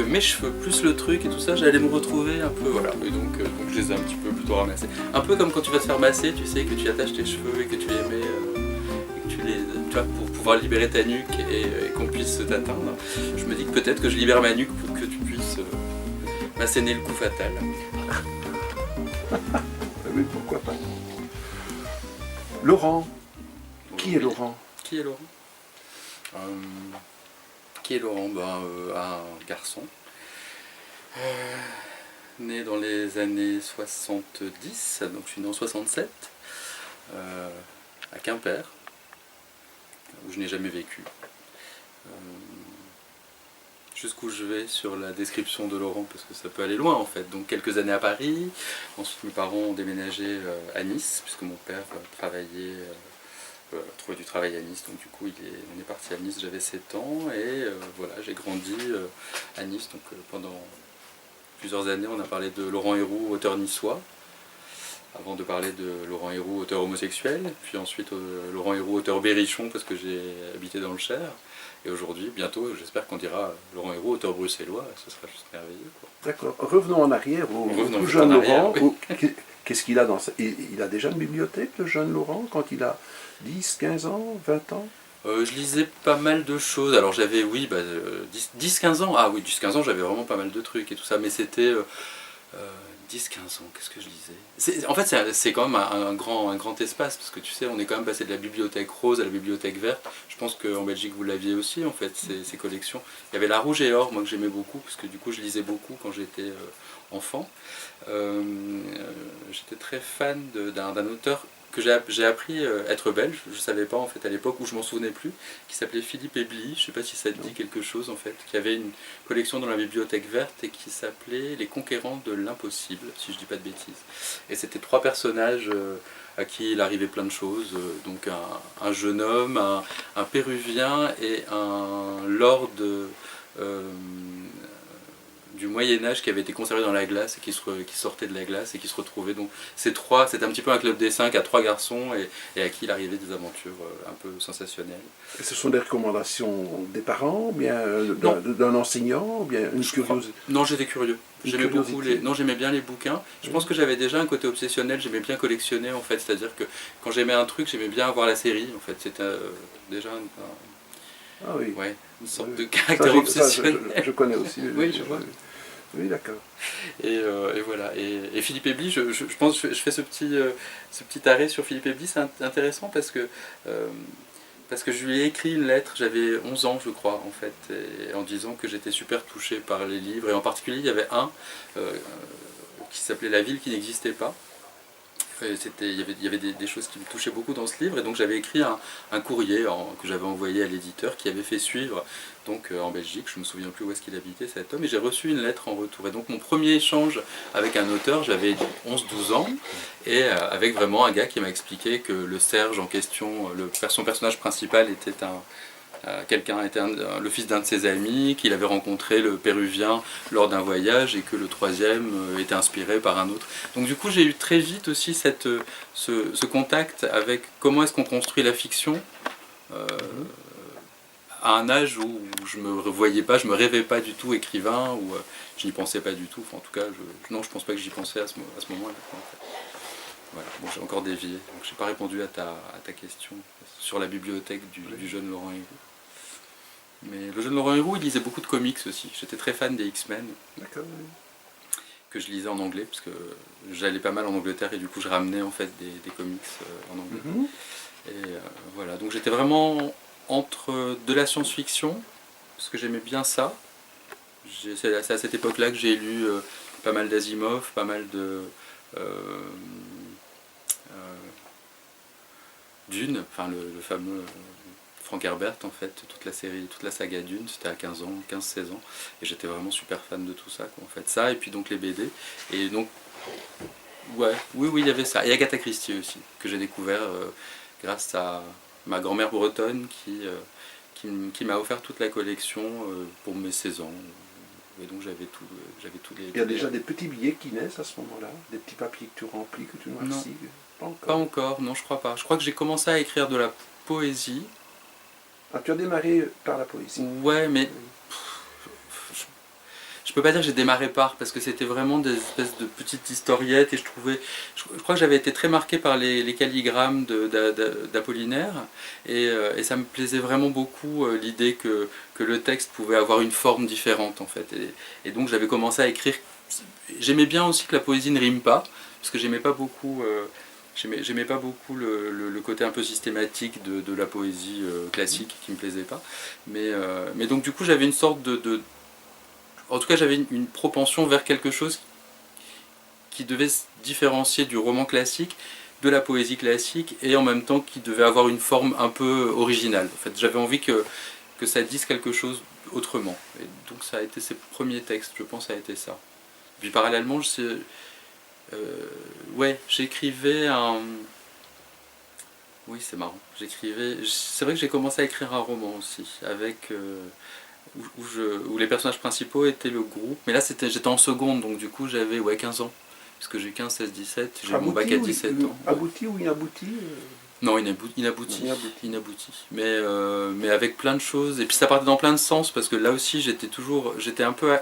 mes cheveux plus le truc et tout ça, j'allais me retrouver un peu, voilà. Et donc je les ai un petit peu plutôt ramassés. Un peu comme quand tu vas te faire masser, tu sais, que tu attaches tes cheveux et que tu les mets, et que tu les, tu vois, pour pouvoir libérer ta nuque et qu'on puisse t'atteindre. Je me dis que peut-être que je libère ma nuque pour que tu puisses m'asséner le coup fatal. Oui, pourquoi pas. Laurent. Qui est Laurent? Qui est Laurent? Qui est Laurent? Un garçon. Né dans les années 70, donc je suis né en 67, à Quimper, où je n'ai jamais vécu. Jusqu'où je vais sur la description de Laurent, parce que ça peut aller loin en fait. Donc quelques années à Paris, ensuite mes parents ont déménagé à Nice, puisque mon père travaillait, trouvait du travail à Nice, donc du coup on est parti à Nice, j'avais 7 ans, et voilà, j'ai grandi à Nice, donc pendant plusieurs années on a parlé de Laurent Héroux, auteur niçois, avant de parler de Laurent Héroux, auteur homosexuel, puis ensuite Laurent Héroux, auteur berrichon, parce que j'ai habité dans le Cher. Et aujourd'hui, bientôt, j'espère qu'on dira Laurent Héroux, auteur bruxellois, ce sera juste merveilleux. D'accord. Revenons en arrière au tout jeune Laurent. Oui. Qu'est-ce qu'il a dans ça? Il a déjà une bibliothèque, le jeune Laurent, quand il a 10, 15 ans, 20 ans? Je lisais pas mal de choses. Alors j'avais, 10-15 ans. Ah oui, 10-15 ans, j'avais vraiment pas mal de trucs et tout ça. Mais c'était 10-15 ans, qu'est-ce que je lisais? En fait, c'est quand même un grand espace, parce que tu sais, on est quand même passé de la bibliothèque rose à la bibliothèque verte. Je pense qu'en Belgique, vous l'aviez aussi, en fait, ces collections. Il y avait la rouge et or, moi, que j'aimais beaucoup, parce que du coup, je lisais beaucoup quand j'étais enfant. J'étais très fan d'un auteur que j'ai appris être belge, je ne savais pas en fait à l'époque, où je m'en souvenais plus, qui s'appelait Philippe Ebli, je ne sais pas si ça te dit quelque chose en fait, qui avait une collection dans la bibliothèque verte et qui s'appelait Les Conquérants de l'Impossible, si je ne dis pas de bêtises. Et c'était 3 personnages à qui il arrivait plein de choses, donc un jeune homme, un péruvien et un lord du Moyen-Âge qui avait été conservé dans la glace et qui sortait de la glace et qui se retrouvait. Donc c'était un petit peu un club des 5 à 3 garçons et à qui il arrivait des aventures un peu sensationnelles. Et ce sont des recommandations des parents, ou bien d'un enseignant, ou bien une curiosité? Non, j'étais curieux. J'aimais bien les bouquins. Je pense que j'avais déjà un côté obsessionnel, j'aimais bien collectionner en fait, c'est-à-dire que quand j'aimais un truc, j'aimais bien avoir la série en fait. C'était déjà une sorte de caractère obsessionnel. Je connais aussi. Oui, je vois. Oui, d'accord. Et voilà. Et Philippe Ebli, je pense que je fais ce petit arrêt sur Philippe Ebli, c'est intéressant parce que je lui ai écrit une lettre, j'avais 11 ans je crois en fait, en disant que j'étais super touché par les livres, et en particulier il y avait un qui s'appelait La ville qui n'existait pas. Il y avait des choses qui me touchaient beaucoup dans ce livre, et donc j'avais écrit un courrier que j'avais envoyé à l'éditeur qui avait fait suivre donc, en Belgique. Je ne me souviens plus où est-ce qu'il habitait cet homme, et j'ai reçu une lettre en retour. Et donc mon premier échange avec un auteur, j'avais 11-12 ans, et avec vraiment un gars qui m'a expliqué que le Serge en question, son personnage principal était le fils d'un de ses amis, qu'il avait rencontré le Péruvien lors d'un voyage, et que le troisième était inspiré par un autre. Donc du coup j'ai eu très vite aussi ce contact avec comment est-ce qu'on construit la fiction à un âge où je me voyais pas, je me rêvais pas du tout écrivain, ou je n'y pensais pas du tout. Enfin, en tout cas, je pense pas que j'y pensais à ce moment-là. En fait. Voilà. Bon, j'ai encore dévié, donc j'ai pas répondu à ta question sur la bibliothèque du jeune Laurent Héroux. Mais le jeune Laurent Héroux, il lisait beaucoup de comics aussi. J'étais très fan des X-Men. D'accord. Que je lisais en anglais, parce que j'allais pas mal en Angleterre, et du coup je ramenais en fait des comics en anglais. Et voilà, donc j'étais vraiment entre de la science-fiction, parce que j'aimais bien ça. C'est à cette époque-là que j'ai lu pas mal d'Asimov, pas mal de Dune, enfin le fameux Frank Herbert en fait, toute la saga Dune, c'était à 15 ans, 15-16 ans, et j'étais vraiment super fan de tout ça, quoi, en fait, ça, et puis donc les BD, et donc, oui, il y avait ça, et Agatha Christie aussi, que j'ai découvert grâce à ma grand-mère bretonne qui m'a offert toute la collection pour mes 16 ans, et donc j'avais tous les... Il y a déjà des petits billets qui naissent à ce moment-là, des petits papiers que tu remplis, que tu noircis? Pas encore, non, je crois pas. Je crois que j'ai commencé à écrire de la poésie. Ah, tu as démarré par la poésie? Ouais, mais peux pas dire que j'ai démarré par, parce que c'était vraiment des espèces de petites historiettes, et je crois que j'avais été très marqué par les calligrammes d'Apollinaire, et ça me plaisait vraiment beaucoup l'idée que le texte pouvait avoir une forme différente en fait. Et donc j'avais commencé à écrire. J'aimais bien aussi que la poésie ne rime pas, parce que j'aimais pas beaucoup. J'aimais pas beaucoup le côté un peu systématique de la poésie classique qui me plaisait pas. Mais donc du coup j'avais une sorte en tout cas j'avais une propension vers quelque chose qui devait se différencier du roman classique, de la poésie classique, et en même temps qui devait avoir une forme un peu originale. En fait, j'avais envie que ça dise quelque chose autrement. Et donc ça a été ces premiers textes, je pense, ça a été ça. Puis parallèlement, j'écrivais un... Oui, c'est marrant. C'est vrai que j'ai commencé à écrire un roman aussi, avec où les personnages principaux étaient le groupe. Mais là, j'étais en seconde, donc du coup, j'avais 15 ans. Parce que j'ai 15, 16, 17, j'ai eu mon bac à 17 ans. Abouti ou inabouti Non, inabouti. Mais avec plein de choses. Et puis ça partait dans plein de sens, parce que là aussi, j'étais un peu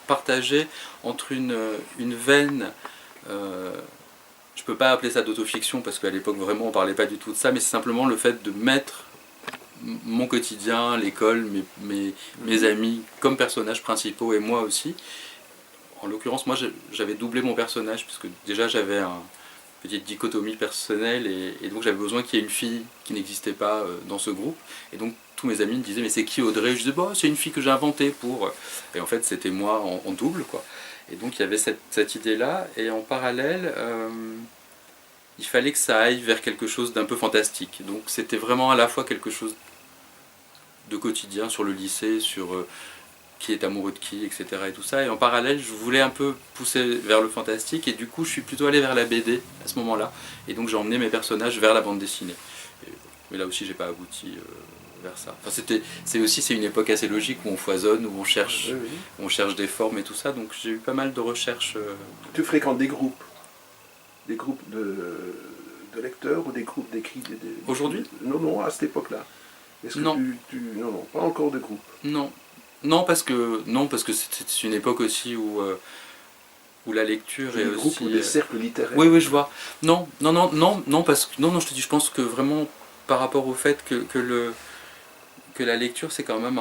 partagé entre une veine... je peux pas appeler ça d'autofiction parce qu'à l'époque vraiment on parlait pas du tout de ça, mais c'est simplement le fait de mettre mon quotidien, l'école, mes amis comme personnages principaux et moi aussi. En l'occurrence, moi j'avais doublé mon personnage puisque déjà j'avais une petite dichotomie personnelle et donc j'avais besoin qu'il y ait une fille qui n'existait pas dans ce groupe. Et donc tous mes amis me disaient mais c'est qui Audrey? Je disais bah, c'est une fille que j'ai inventée pour... Et en fait c'était moi en double quoi. Et donc il y avait cette idée-là, et en parallèle, il fallait que ça aille vers quelque chose d'un peu fantastique. Donc c'était vraiment à la fois quelque chose de quotidien sur le lycée, sur qui est amoureux de qui, etc. et tout ça. Et en parallèle, je voulais un peu pousser vers le fantastique, et du coup je suis plutôt allé vers la BD à ce moment-là. Et donc j'ai emmené mes personnages vers la bande dessinée. Mais là aussi j'ai pas abouti... vers ça. Enfin, c'est une époque assez logique où on foisonne, où on cherche des formes et tout ça, donc j'ai eu pas mal de recherches. Tu fréquentes des groupes de lecteurs ou des groupes d'écrits Aujourd'hui? Non, à cette époque-là. Est-ce que non. Non, pas encore de groupe. Non, parce que c'est une époque aussi où la lecture est des aussi... groupes ou des cercles littéraires. Oui, je vois. Non, parce que je te dis, je pense que vraiment par rapport au fait que la lecture c'est quand même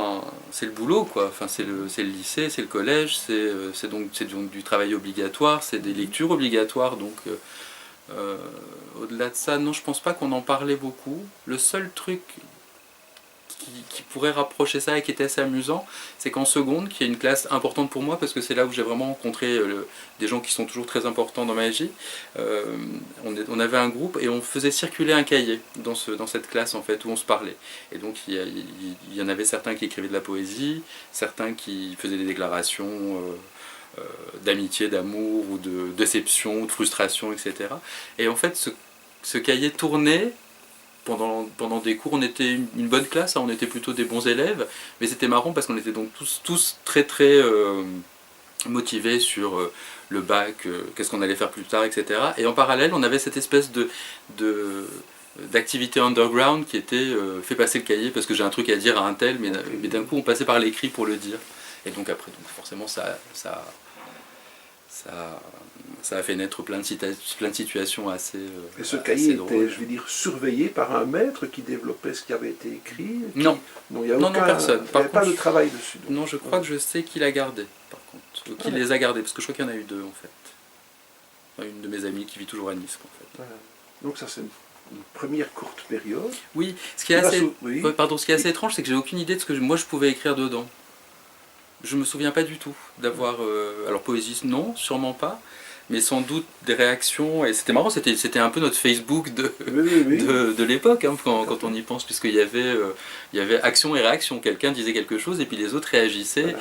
c'est le boulot quoi, enfin c'est le lycée, c'est le collège, c'est donc du travail obligatoire, c'est des lectures obligatoires, donc au-delà de ça, non, je pense pas qu'on en parlait beaucoup. Le seul truc qui pourrait rapprocher ça et qui était assez amusant, c'est qu'en seconde, qui est une classe importante pour moi parce que c'est là où j'ai vraiment rencontré des gens qui sont toujours très importants dans ma vie, on avait un groupe et on faisait circuler un cahier dans cette classe en fait où on se parlait. Et donc il y en avait certains qui écrivaient de la poésie, certains qui faisaient des déclarations d'amitié, d'amour ou de déception, de frustration, etc. Et en fait ce cahier tournait. Pendant des cours, on était une bonne classe, on était plutôt des bons élèves, mais c'était marrant parce qu'on était donc tous très très motivés sur le bac, qu'est-ce qu'on allait faire plus tard, etc. Et en parallèle, on avait cette espèce d'activité underground qui était fais passer le cahier parce que j'ai un truc à dire à un tel, mais d'un coup on passait par l'écrit pour le dire. Et donc après, forcément ça a fait naître plein de situations assez et ce cahier drôles. était, je veux dire, surveillé par un maître qui développait ce qui avait été écrit Non, il n'y a personne. Il n'y avait pas de travail dessus. Donc. Non, je crois que je sais qui l'a gardé, par contre. Ou qui les a gardés, parce que je crois qu'il y en a eu deux, en fait. Enfin, une de mes amies qui vit toujours à Nice, en fait. Voilà. Donc ça, c'est une première courte période. Oui, ce qui est assez étrange, c'est que j'ai aucune idée de ce que moi je pouvais écrire dedans. Je me souviens pas du tout d'avoir... alors poésie, non, sûrement pas, mais sans doute des réactions, et c'était marrant, c'était un peu notre Facebook de l'époque, hein, quand on y pense, puisqu'il y avait action et réaction, quelqu'un disait quelque chose, et puis les autres réagissaient, voilà.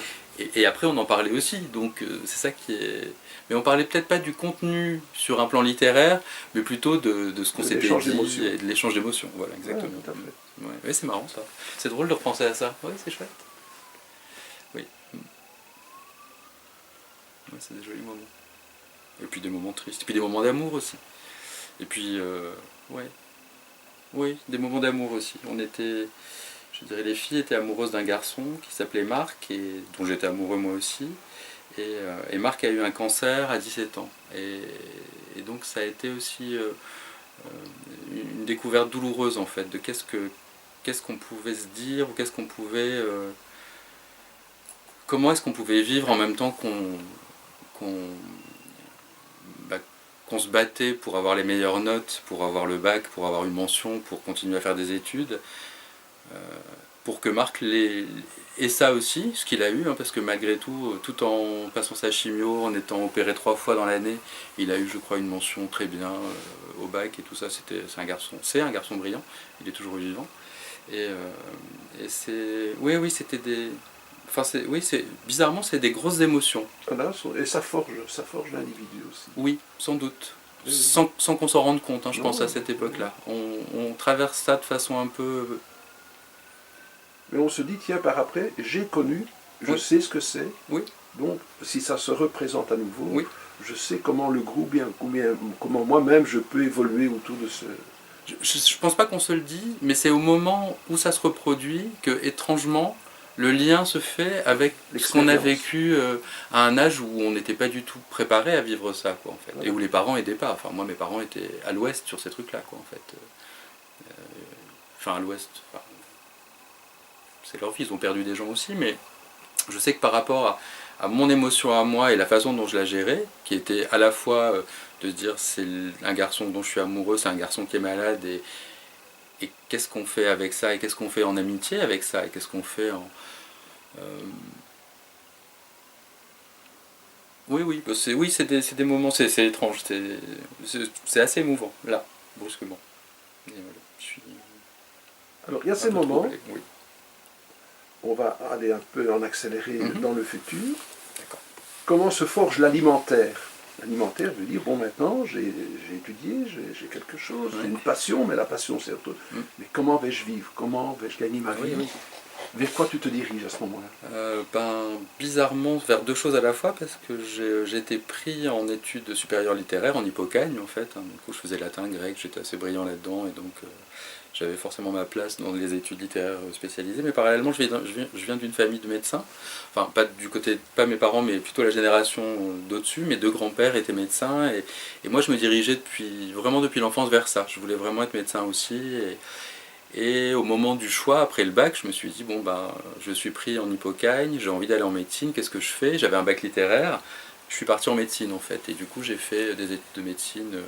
Et après on en parlait aussi, donc c'est ça qui est... Mais on parlait peut-être pas du contenu sur un plan littéraire, mais plutôt de ce qu'on s'était dit, et de l'échange d'émotions, voilà, exactement. Ouais, tout à fait. Ouais, c'est marrant ça, c'est drôle de repenser à ça, ouais, c'est chouette. Oui. Ouais, c'est des jolis moments. Et puis des moments tristes, et puis des moments d'amour aussi. Et puis, oui, des moments d'amour aussi. Je dirais, les filles étaient amoureuses d'un garçon qui s'appelait Marc, et dont j'étais amoureux moi aussi. Et Marc a eu un cancer à 17 ans. Et donc ça a été aussi une découverte douloureuse en fait, de qu'est-ce qu'on pouvait se dire, ou qu'est-ce qu'on pouvait... comment est-ce qu'on pouvait vivre en même temps bah, qu'on se battait pour avoir les meilleures notes, pour avoir le bac, pour avoir une mention, pour continuer à faire des études, pour que Marc ait ça aussi, ce qu'il a eu, hein, parce que malgré tout, tout en passant sa chimio, en étant opéré 3 fois dans l'année, il a eu, je crois, une mention très bien au bac et tout ça. C'est un garçon brillant, il est toujours vivant. Et c'est... Oui, c'était des... Enfin, bizarrement, c'est des grosses émotions. Et ça forge l'individu aussi. Oui, sans doute. Oui. Sans qu'on s'en rende compte, hein, je pense, à cette époque-là. On traverse ça de façon un peu... Mais on se dit, tiens, par après, j'ai connu, je sais ce que c'est. Oui. Donc, si ça se représente à nouveau, oui. je sais comment le groupe, comment moi-même je peux évoluer autour de ce... Je ne pense pas qu'on se le dit, mais c'est au moment où ça se reproduit que, étrangement, le lien se fait avec ce qu'on a vécu à un âge où on n'était pas du tout préparé à vivre ça, quoi, en fait. Voilà. Et où les parents n'aidaient pas. Enfin, moi, mes parents étaient à l'ouest sur ces trucs-là, quoi, en fait. Enfin, à l'ouest... Enfin, c'est leur vie, ils ont perdu des gens aussi, mais je sais que par rapport à mon émotion à moi et la façon dont je la gérais, qui était à la fois de se dire c'est un garçon dont je suis amoureux, c'est un garçon qui est malade, et qu'est-ce qu'on fait avec ça, et qu'est-ce qu'on fait en amitié avec ça, et qu'est-ce qu'on fait en... Oui, c'est des moments, c'est étrange, c'est assez émouvant, là, brusquement. Et voilà, je suis alors il y a ces moments... Oui. On va aller un peu en accéléré dans le futur. Comment se forge l'alimentaire? L'alimentaire veut dire, bon, maintenant, j'ai étudié, j'ai quelque chose, j'ai une passion, mais la passion, c'est autre chose. Mais comment vais-je vivre? Comment vais-je gagner ma vie? Vers quoi tu te diriges à ce moment-là? Bizarrement, vers deux choses à la fois, parce que j'ai été pris en études supérieures littéraires, en Hippocagne, en fait. Du coup, je faisais latin, grec, j'étais assez brillant là-dedans, et donc... j'avais forcément ma place dans les études littéraires spécialisées, mais parallèlement je viens d'une famille de médecins, enfin pas du côté, pas mes parents, mais plutôt la génération d'au-dessus. Mes deux grands-pères étaient médecins, et moi je me dirigeais vraiment depuis l'enfance vers ça. Je voulais vraiment être médecin aussi, et au moment du choix, après le bac, je me suis dit, bon je suis pris en Hippocagne, j'ai envie d'aller en médecine, qu'est-ce que je fais? J'avais un bac littéraire, je suis parti en médecine en fait, et du coup j'ai fait des études de médecine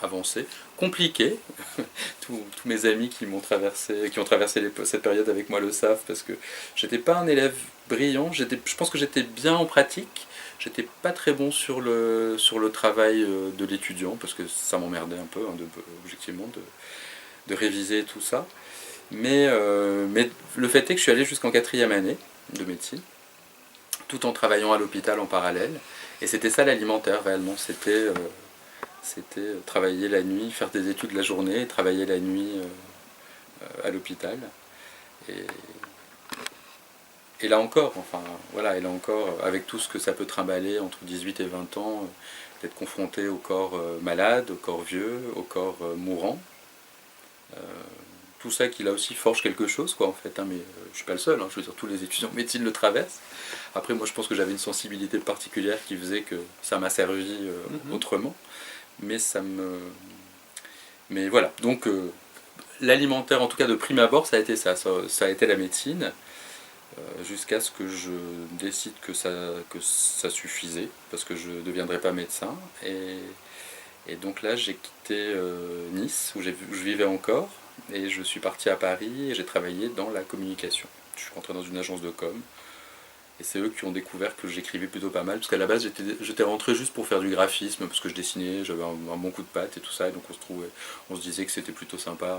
avancé, compliqué. Tous mes amis qui ont traversé cette période avec moi le savent, parce que j'étais pas un élève brillant, je pense que j'étais bien en pratique, j'étais pas très bon sur le travail de l'étudiant, parce que ça m'emmerdait un peu, objectivement, de réviser tout ça. Mais le fait est que je suis allé jusqu'en 4e année de médecine, tout en travaillant à l'hôpital en parallèle, et c'était ça l'alimentaire réellement, c'était travailler la nuit, faire des études la journée, et travailler la nuit à l'hôpital. Et là encore, avec tout ce que ça peut trimballer entre 18 et 20 ans, d'être confronté au corps malade, au corps vieux, au corps mourant. Tout ça qui là aussi forge quelque chose, quoi, en fait, hein, mais je suis pas le seul, hein, je veux dire, tous les étudiants de médecine le traversent. Après, moi je pense que j'avais une sensibilité particulière qui faisait que ça m'a servi autrement. Mais voilà, donc l'alimentaire, en tout cas de prime abord, ça a été ça a été la médecine, jusqu'à ce que je décide que ça suffisait, parce que je ne deviendrais pas médecin, et donc là j'ai quitté Nice, où je vivais encore, et je suis parti à Paris, et j'ai travaillé dans la communication. Je suis rentré dans une agence de com, et c'est eux qui ont découvert que j'écrivais plutôt pas mal, parce qu'à la base j'étais rentré juste pour faire du graphisme, parce que je dessinais, j'avais un bon coup de patte et tout ça, et donc on se disait que c'était plutôt sympa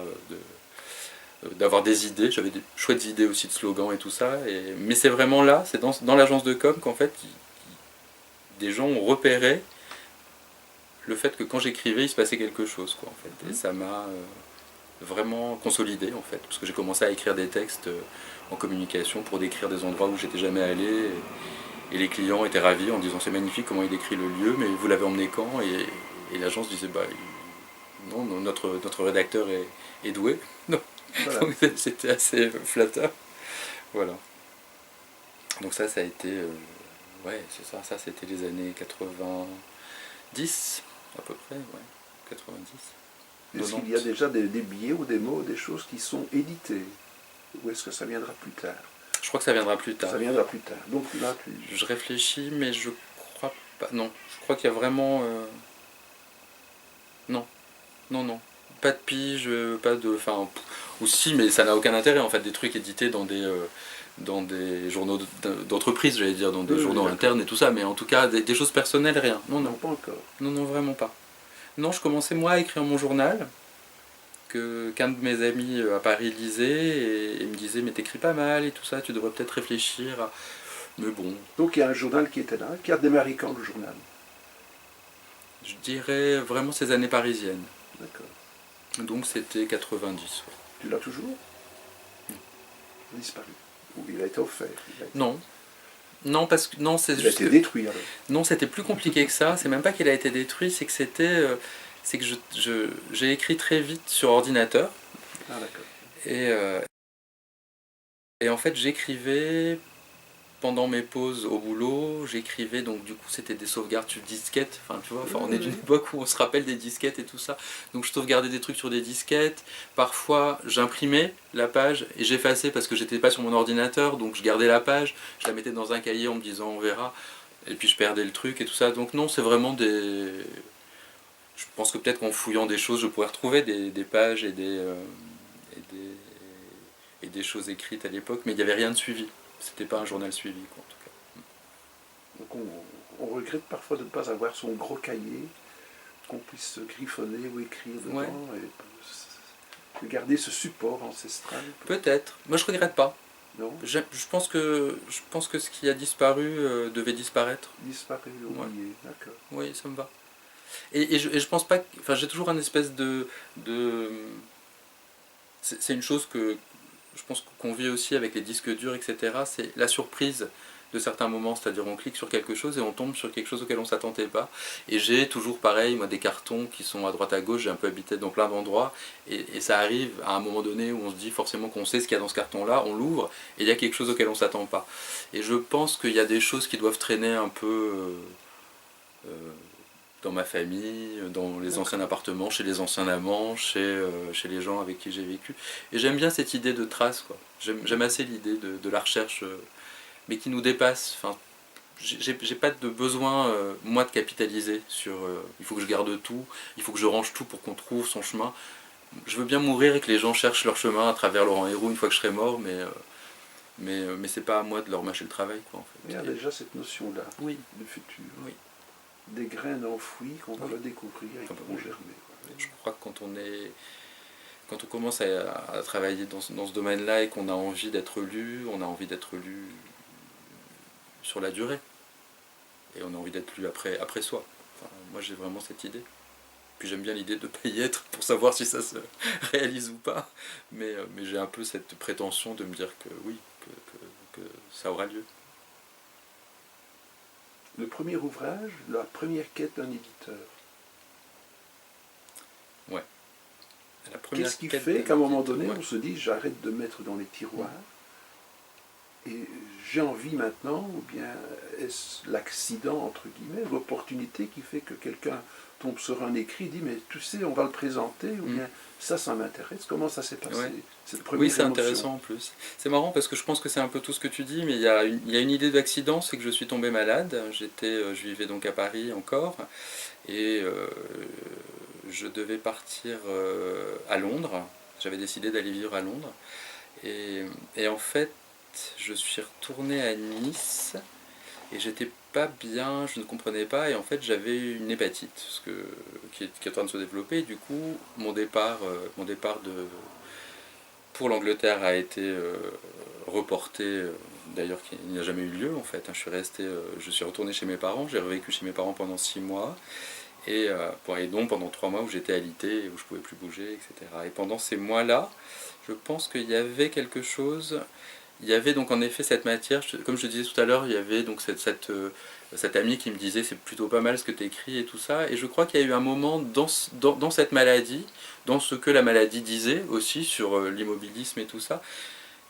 d'avoir des idées. J'avais des chouettes idées aussi de slogans et tout ça, mais c'est vraiment là, c'est dans l'agence de com qu'en fait des gens ont repéré le fait que quand j'écrivais il se passait quelque chose, quoi, en fait. Et ça m'a vraiment consolidé, en fait, parce que j'ai commencé à écrire des textes en communication pour décrire des endroits où j'étais jamais allé, et les clients étaient ravis en disant c'est magnifique comment il décrit le lieu, mais vous l'avez emmené quand? Et l'agence disait non, notre rédacteur est doué. Non. Voilà. Donc c'était assez flatteur. Voilà. Donc ça a été ouais, c'est ça. Ça, c'était les années 90, à peu près, ouais. 90. Est-ce qu'il y a déjà des billets ou des mots, des choses qui sont éditées? Ou est-ce que ça viendra plus tard? Je crois que ça viendra plus tard. Ça viendra plus tard. Donc là, je réfléchis, mais je crois pas. Non, je crois qu'il y a vraiment. Non, non, non. Pas de pige, pas de. Enfin, aussi, mais ça n'a aucun intérêt en fait. Des trucs édités dans des journaux d'entreprise, j'allais dire, dans des journaux internes et tout ça, mais en tout cas, des choses personnelles, rien. Non, non. Non, pas encore. Non, non, vraiment pas. Non, je commençais moi à écrire mon journal, qu'un de mes amis à Paris lisait, et me disait, mais t'écris pas mal et tout ça, tu devrais peut-être réfléchir à... Mais bon. Donc il y a un journal qui était là, qui a démarré quand le journal? Je dirais vraiment ces années parisiennes. D'accord. Donc c'était 90. Ouais. Tu l'as toujours? Non. Il a disparu. Ou il a été offert? Non. Non, parce que non, c'est juste. Il a été détruit alors? Non, c'était plus compliqué que ça. C'est même pas qu'il a été détruit, c'est que c'était. C'est que j'ai écrit très vite sur ordinateur. Ah d'accord. Et en fait, j'écrivais pendant mes pauses au boulot, j'écrivais, donc du coup c'était des sauvegardes sur disquettes, enfin tu vois, on est d'une époque où on se rappelle des disquettes et tout ça, donc je sauvegardais des trucs sur des disquettes, parfois j'imprimais la page et j'effaçais parce que j'étais pas sur mon ordinateur, donc je gardais la page, je la mettais dans un cahier en me disant on verra, et puis je perdais le truc et tout ça, donc non, c'est vraiment des... Je pense que peut-être qu'en fouillant des choses, je pourrais retrouver des pages et des choses écrites à l'époque, mais il n'y avait rien de suivi. C'était pas un journal suivi, quoi, en tout cas. Donc on regrette parfois de ne pas avoir son gros cahier, qu'on puisse griffonner ou écrire dedans, ouais. Et de garder ce support ancestral. Peut-être. Moi, je regrette pas. Non. Je pense que ce qui a disparu devait disparaître. Disparaître, oublié, ouais. D'accord. Oui, ça me va. Et je pense pas... Enfin, j'ai toujours un espèce de c'est une chose que je pense qu'on vit aussi avec les disques durs, etc. C'est la surprise de certains moments, c'est-à-dire on clique sur quelque chose et on tombe sur quelque chose auquel on ne s'attendait pas. Et j'ai toujours pareil, moi, des cartons qui sont à droite à gauche, j'ai un peu habité dans plein d'endroits, et ça arrive à un moment donné où on se dit forcément qu'on sait ce qu'il y a dans ce carton-là, on l'ouvre, et il y a quelque chose auquel on ne s'attend pas. Et je pense qu'il y a des choses qui doivent traîner un peu... dans ma famille, dans les anciens appartements, chez les anciens amants, chez les gens avec qui j'ai vécu. Et j'aime bien cette idée de trace, quoi. J'aime assez l'idée de la recherche, mais qui nous dépasse. Enfin, j'ai pas de besoin, moi, de capitaliser sur il faut que je garde tout, il faut que je range tout pour qu'on trouve son chemin. Je veux bien mourir et que les gens cherchent leur chemin à travers Laurent Héroux une fois que je serai mort, mais c'est pas à moi de leur mâcher le travail, quoi, en fait. Il y a déjà cette notion-là, oui. du futur. Oui. Des graines enfouies qu'on va redécouvrir et qui vont germer. Je crois que quand on commence à travailler dans ce domaine-là et qu'on a envie d'être lu, on a envie d'être lu sur la durée. Et on a envie d'être lu après soi. Enfin, moi j'ai vraiment cette idée. Puis j'aime bien l'idée de ne pas y être pour savoir si ça se réalise ou pas. Mais j'ai un peu cette prétention de me dire que oui, que ça aura lieu. Le premier ouvrage, la première quête d'un éditeur. Ouais. Qu'est-ce qui fait qu'à un moment donné, on se dit j'arrête de mettre dans les tiroirs et j'ai envie maintenant, ou bien est-ce l'accident, entre guillemets, l'opportunité qui fait que quelqu'un tombe sur un écrit et dit mais tu sais, on va le présenter, ou bien ça m'intéresse. Comment ça s'est passé, cette première Oui, c'est émotion? intéressant en plus. C'est marrant parce que je pense que c'est un peu tout ce que tu dis, mais il y a une idée d'accident, c'est que je suis tombé malade. Je vivais donc à Paris encore, et je devais partir à Londres. J'avais décidé d'aller vivre à Londres. Et en fait, je suis retourné à Nice, et j'étais pas bien, je ne comprenais pas, et en fait j'avais une hépatite qui est en train de se développer, et du coup mon départ pour l'Angleterre a été reporté, d'ailleurs il n'a jamais eu lieu en fait. Je suis retourné chez mes parents, j'ai revécu chez mes parents pendant 6 mois, et donc pendant 3 mois où j'étais alité, où je pouvais plus bouger, etc. Et pendant ces mois-là, je pense qu'il y avait quelque chose. Il y avait donc en effet cette matière, comme je disais tout à l'heure, il y avait donc cette amie qui me disait c'est plutôt pas mal ce que tu écris et tout ça, et je crois qu'il y a eu un moment dans cette maladie, dans ce que la maladie disait aussi sur l'immobilisme et tout ça,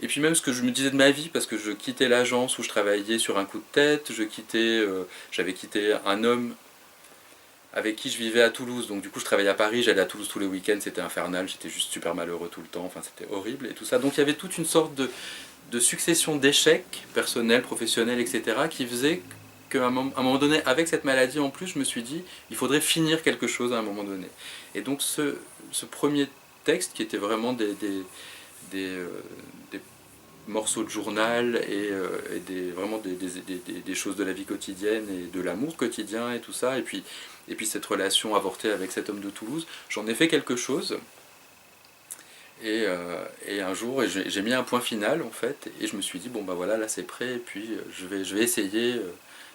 et puis même ce que je me disais de ma vie, parce que je quittais l'agence où je travaillais sur un coup de tête, j'avais quitté un homme avec qui je vivais à Toulouse, donc du coup je travaillais à Paris, j'allais à Toulouse tous les week-ends, c'était infernal, j'étais juste super malheureux tout le temps, enfin c'était horrible et tout ça. Donc il y avait toute une sorte de succession d'échecs personnels, professionnels, etc. qui faisait qu'à un moment donné, avec cette maladie en plus, je me suis dit, il faudrait finir quelque chose à un moment donné. Et donc ce premier texte, qui était vraiment des morceaux de journal vraiment des choses de la vie quotidienne et de l'amour quotidien et tout ça, et puis cette relation avortée avec cet homme de Toulouse, j'en ai fait quelque chose. Et un jour, j'ai mis un point final en fait, et je me suis dit bon bah voilà, là c'est prêt, et puis je vais essayer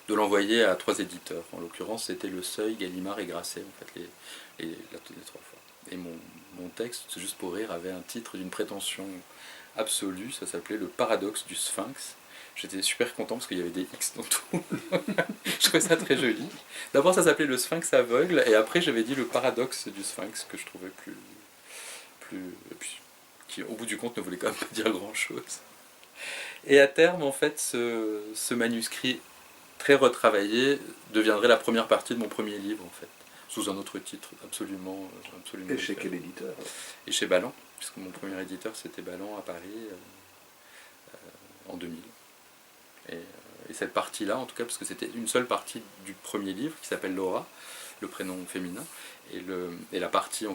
de l'envoyer à 3 éditeurs. En l'occurrence, c'était Le Seuil, Gallimard et Grasset en fait, les 3 fois. Et mon texte, juste pour rire, avait un titre d'une prétention absolue, ça s'appelait Le Paradoxe du Sphinx. J'étais super content parce qu'il y avait des X dans tout. Je trouvais ça très joli. D'abord ça s'appelait Le Sphinx aveugle, et après j'avais dit Le Paradoxe du Sphinx, que je trouvais et puis, qui au bout du compte ne voulait quand même pas dire grand chose. Et à terme, en fait, ce manuscrit très retravaillé deviendrait la première partie de mon premier livre, en fait, sous un autre titre absolument et chez quel éditeur? Et chez Ballant, puisque mon premier éditeur c'était Ballant à Paris en 2000. Et cette partie-là, en tout cas, parce que c'était une seule partie du premier livre qui s'appelle Laura, le prénom féminin, et la partie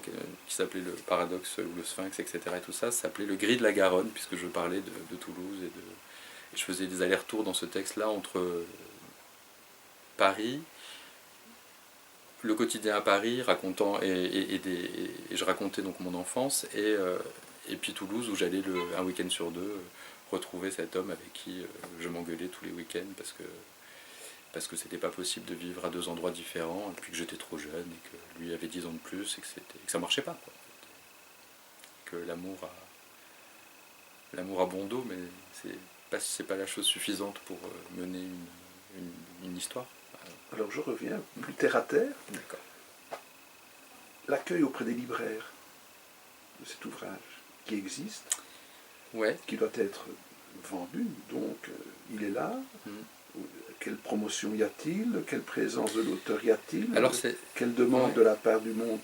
qui s'appelait Le Paradoxe ou Le Sphinx, etc. et tout ça, s'appelait Le Gris de la Garonne, puisque je parlais de Toulouse et je faisais des allers-retours dans ce texte-là entre Paris, le quotidien à Paris, racontant et je racontais donc mon enfance, et puis Toulouse où j'allais un week-end sur deux retrouver cet homme avec qui je m'engueulais tous les week-ends parce que c'était pas possible de vivre à 2 endroits différents, et puis que j'étais trop jeune, et que lui avait 10 ans de plus, et que ça marchait pas, quoi. Que l'amour a bon dos, mais c'est pas la chose suffisante pour mener une histoire. Alors je reviens plus terre à terre. D'accord. L'accueil auprès des libraires de cet ouvrage qui existe, ouais, qui doit être vendu, donc il est là. Quelle promotion y a-t-il? Quelle présence de l'auteur y a-t-il? Quelle demande de la part du monde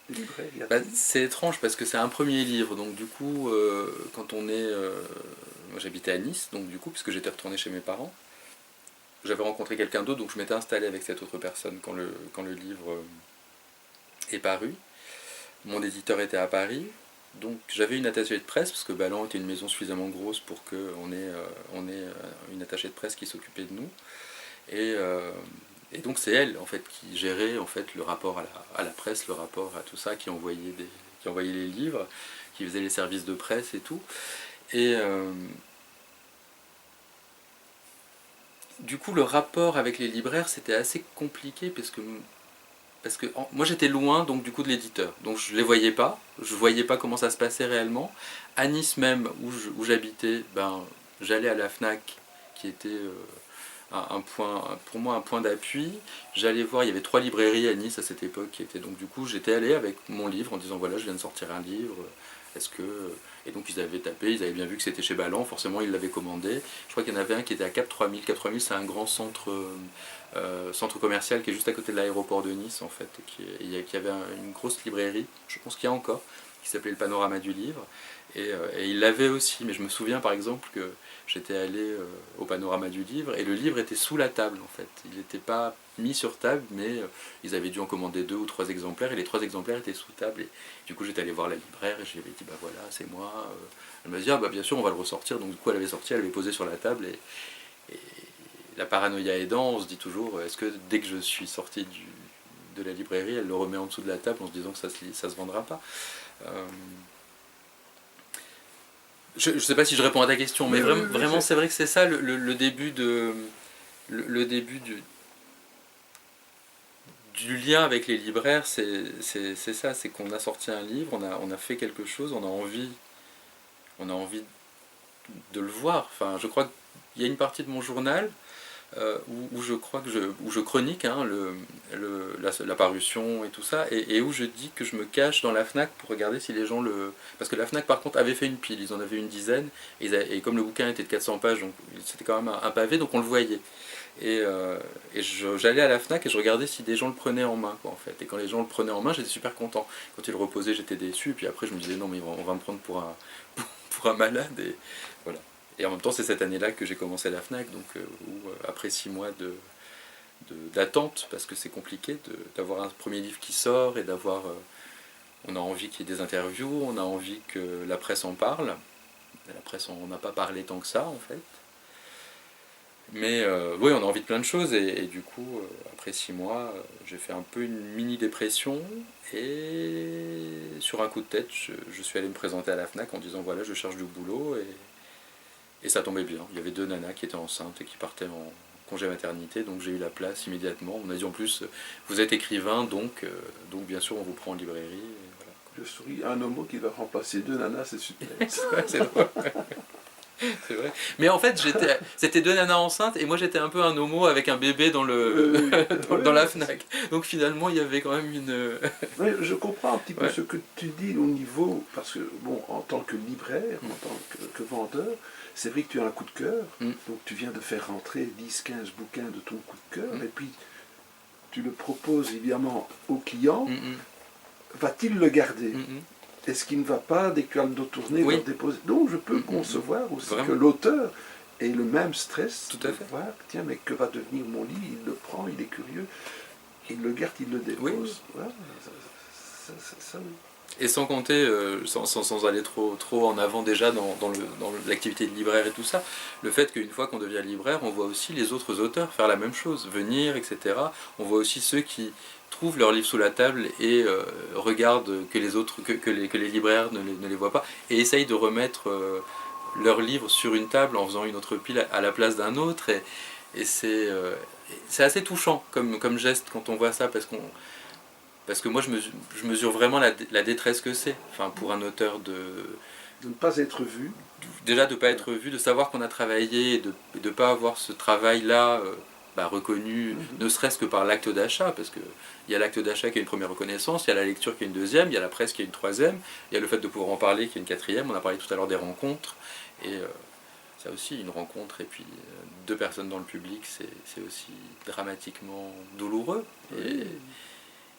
des libraires y a-t-il? C'est étrange parce que c'est un premier livre, donc du coup, quand on est... moi j'habitais à Nice, donc du coup, puisque j'étais retourné chez mes parents, j'avais rencontré quelqu'un d'autre, donc je m'étais installé avec cette autre personne quand le livre est paru. Mon éditeur était à Paris, donc j'avais une attachée de presse, parce que Ballant était une maison suffisamment grosse pour qu'on ait une attachée de presse qui s'occupait de nous. Et donc c'est elle en fait qui gérait en fait le rapport à la presse, le rapport à tout ça, qui envoyait les livres, qui faisait les services de presse et tout. Et du coup le rapport avec les libraires c'était assez compliqué parce que moi j'étais loin donc du coup de l'éditeur, donc je les voyais pas, je voyais pas comment ça se passait réellement. À Nice même où j'habitais, j'allais à la Fnac qui était pour moi un point d'appui. J'allais voir, il y avait 3 librairies à Nice à cette époque qui étaient, donc du coup j'étais allé avec mon livre en disant voilà je viens de sortir un livre, est-ce que... Et donc ils avaient tapé, ils avaient bien vu que c'était chez Ballant, forcément ils l'avaient commandé. Je crois qu'il y en avait un qui était à Cap 3000. Cap 3000 c'est un grand centre commercial qui est juste à côté de l'aéroport de Nice en fait, qui avait une grosse librairie, je pense qu'il y a encore, qui s'appelait le Panorama du Livre, et il l'avait aussi, mais je me souviens par exemple que j'étais allé au Panorama du Livre et le livre était sous la table en fait, il n'était pas mis sur table, mais ils avaient dû en commander 2 ou 3 exemplaires et les 3 exemplaires étaient sous table, et du coup j'étais allé voir la libraire et je lui avais dit bah voilà c'est moi, elle m'a dit ah bah bien sûr on va le ressortir, donc du coup elle avait sorti, elle avait posé sur la table, et la paranoïa aidant, on se dit toujours, est-ce que dès que je suis sorti de la librairie, elle le remet en dessous de la table en se disant que ça se vendra pas. Je ne sais pas si je réponds à ta question, mais vraiment c'est vrai que c'est ça le début du lien avec les libraires, c'est ça, c'est qu'on a sorti un livre, on a fait quelque chose, on a envie de le voir. Enfin, je crois qu'il y a une partie de mon journal où je crois que où je chronique hein, la parution et tout ça, et où je dis que je me cache dans la FNAC pour regarder si les gens le... Parce que la FNAC par contre avait fait une pile, ils en avaient une dizaine, et comme le bouquin était de 400 pages, donc c'était quand même un pavé, donc on le voyait. Et j'allais à la FNAC et je regardais si des gens le prenaient en main, quoi, en fait. Et quand les gens le prenaient en main, j'étais super content. Quand ils le reposaient, j'étais déçu, et puis après je me disais non mais on va me prendre pour un malade, et voilà. Et en même temps, c'est cette année-là que j'ai commencé la FNAC, donc où, après 6 mois d'attente, parce que c'est compliqué d'avoir un premier livre qui sort et d'avoir... on a envie qu'il y ait des interviews, on a envie que la presse en parle. La presse, on n'a pas parlé tant que ça, en fait. Mais oui, on a envie de plein de choses, et du coup, après 6 mois, j'ai fait un peu une mini-dépression, et sur un coup de tête, je suis allé me présenter à la FNAC en disant voilà, je cherche du boulot, et ça tombait bien. Il y avait 2 nanas qui étaient enceintes et qui partaient en congé maternité, donc j'ai eu la place immédiatement. On m'a dit en plus, vous êtes écrivain, donc bien sûr on vous prend en librairie. Et voilà. Je souris, un homo qui va remplacer 2 nanas, c'est super. C'est drôle. C'est vrai. Mais en fait, c'était 2 nanas enceintes, et moi j'étais un peu un homo avec un bébé dans la FNAC. Donc finalement, il y avait quand même une... Oui, je comprends un petit peu ce que tu dis au niveau, parce que bon, en tant que libraire, en tant que vendeur, c'est vrai que tu as un coup de cœur, donc tu viens de faire rentrer 10-15 bouquins de ton coup de cœur, et puis tu le proposes évidemment au client, va-t-il le garder? Est-ce qu'il ne va pas, dès que tu as le dos tourné, le déposer? Donc je peux concevoir aussi que l'auteur ait le même stress. Tout à fait. Voir, tiens, mais que va devenir mon livre? Il le prend, il est curieux, il le garde, il le dépose. Oui. Voilà, ça, oui. Et sans compter, sans aller trop en avant déjà dans l'activité de libraire et tout ça, le fait qu'une fois qu'on devient libraire, on voit aussi les autres auteurs faire la même chose, venir, etc. On voit aussi ceux qui trouvent leurs livres sous la table et regardent que les libraires ne les voient pas, et essayent de remettre leurs livres sur une table en faisant une autre pile à la place d'un autre, et c'est assez touchant comme geste quand on voit ça, parce que moi je mesure vraiment la détresse que c'est, enfin, pour un auteur de ne pas être vu. Déjà de ne pas être vu, de savoir qu'on a travaillé, et de ne pas avoir ce travail-là reconnu, ne serait-ce que par l'acte d'achat, parce qu'il y a l'acte d'achat qui a une première reconnaissance, il y a la lecture qui a une deuxième, il y a la presse qui a une troisième, il y a le fait de pouvoir en parler qui est une quatrième. On a parlé tout à l'heure des rencontres, et ça aussi, une rencontre et puis 2 personnes dans le public, c'est aussi dramatiquement douloureux.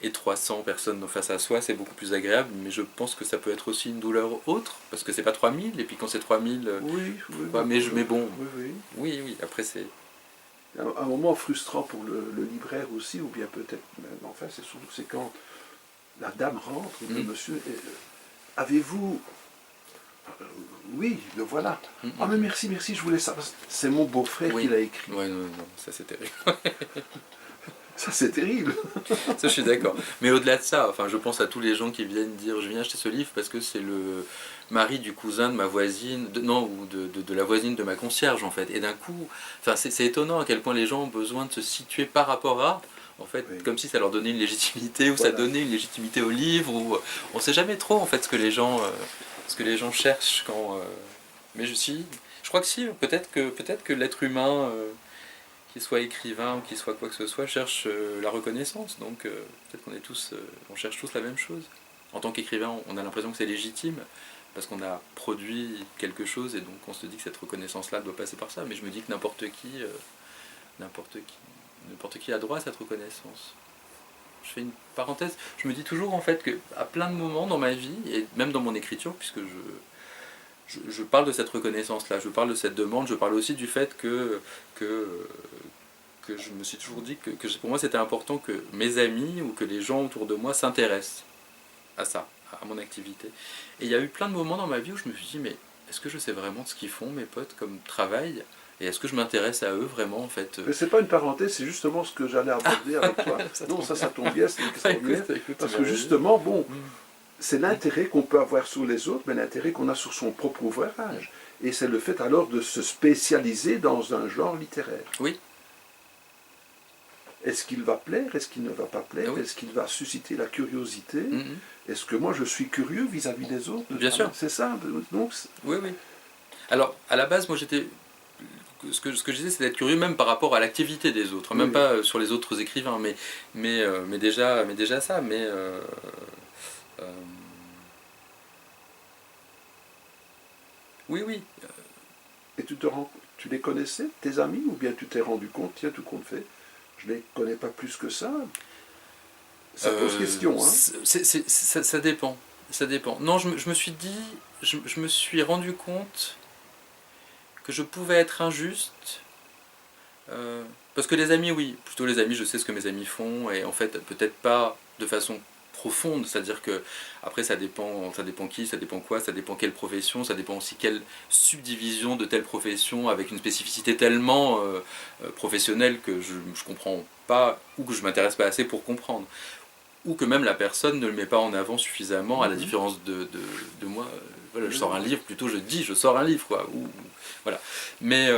Et 300 personnes face à soi, c'est beaucoup plus agréable, mais je pense que ça peut être aussi une douleur autre, parce que c'est pas 3000, et puis quand c'est 3000... mais bon, oui, après c'est... Un moment frustrant pour le libraire aussi, ou bien peut-être même, enfin, c'est quand la dame rentre, le monsieur, avez-vous... oui, le voilà. Ah mais merci, je voulais ça. C'est mon beau-frère qui l'a écrit. Ouais, non, ça c'est terrible. Ça c'est terrible. Ça je suis d'accord. Mais au-delà de ça, enfin, je pense à tous les gens qui viennent dire je viens acheter ce livre parce que c'est le mari du cousin de ma voisine, ou de la voisine de ma concierge en fait. Et d'un coup, enfin, c'est étonnant à quel point les gens ont besoin de se situer par rapport à, en fait, comme si ça leur donnait une légitimité, ou ça donnait une légitimité au livre, ou on sait jamais trop en fait ce que les gens cherchent quand... Mais je crois que si, peut-être que l'être humain, qu'il soit écrivain ou qu'il soit quoi que ce soit, cherche la reconnaissance. Donc peut-être qu'on est tous, on cherche tous la même chose. En tant qu'écrivain, on a l'impression que c'est légitime parce qu'on a produit quelque chose, et donc on se dit que cette reconnaissance-là doit passer par ça. Mais je me dis que n'importe qui a droit à cette reconnaissance. Je fais une parenthèse. Je me dis toujours en fait qu'à plein de moments dans ma vie, et même dans mon écriture, puisque je parle de cette reconnaissance-là, je parle de cette demande, je parle aussi du fait que je me suis toujours dit que pour moi c'était important que mes amis ou que les gens autour de moi s'intéressent à ça, à mon activité. Et il y a eu plein de moments dans ma vie où je me suis dit, mais est-ce que je sais vraiment de ce qu'ils font, mes potes, comme travail ? Et est-ce que je m'intéresse à eux vraiment en fait? Mais c'est pas une parenthèse, c'est justement ce que j'allais aborder avec toi. Non, ça tombe bien, c'est extraordinaire. Parce que justement, bon... c'est l'intérêt qu'on peut avoir sur les autres, mais l'intérêt qu'on a sur son propre ouvrage. Et c'est le fait alors de se spécialiser dans un genre littéraire. Oui. Est-ce qu'il va plaire? Est-ce qu'il ne va pas plaire? Est-ce qu'il va susciter la curiosité? Est-ce que moi je suis curieux vis-à-vis des autres? Bien sûr. C'est ça. Donc, oui. Alors, à la base, moi j'étais ce que je disais, c'est d'être curieux même par rapport à l'activité des autres, même pas sur les autres écrivains, mais déjà ça, oui, oui. Et tu les connaissais, tes amis, ou bien tu t'es rendu compte, tiens, tout compte fait, je les connais pas plus que ça. Ça pose question, hein. Ça dépend. Ça dépend. Non, je me suis dit, je me suis rendu compte que je pouvais être injuste. Parce que les amis, oui, plutôt les amis, je sais ce que mes amis font, et en fait, peut-être pas de façon profonde, c'est-à-dire que après ça dépend qui, ça dépend quoi, ça dépend quelle profession, ça dépend aussi quelle subdivision de telle profession avec une spécificité tellement professionnelle que je comprends pas ou que je m'intéresse pas assez pour comprendre, ou que même la personne ne le met pas en avant suffisamment, à la différence de moi. Voilà, je sors un livre, plutôt je dis je sors un livre, quoi. Voilà. Mais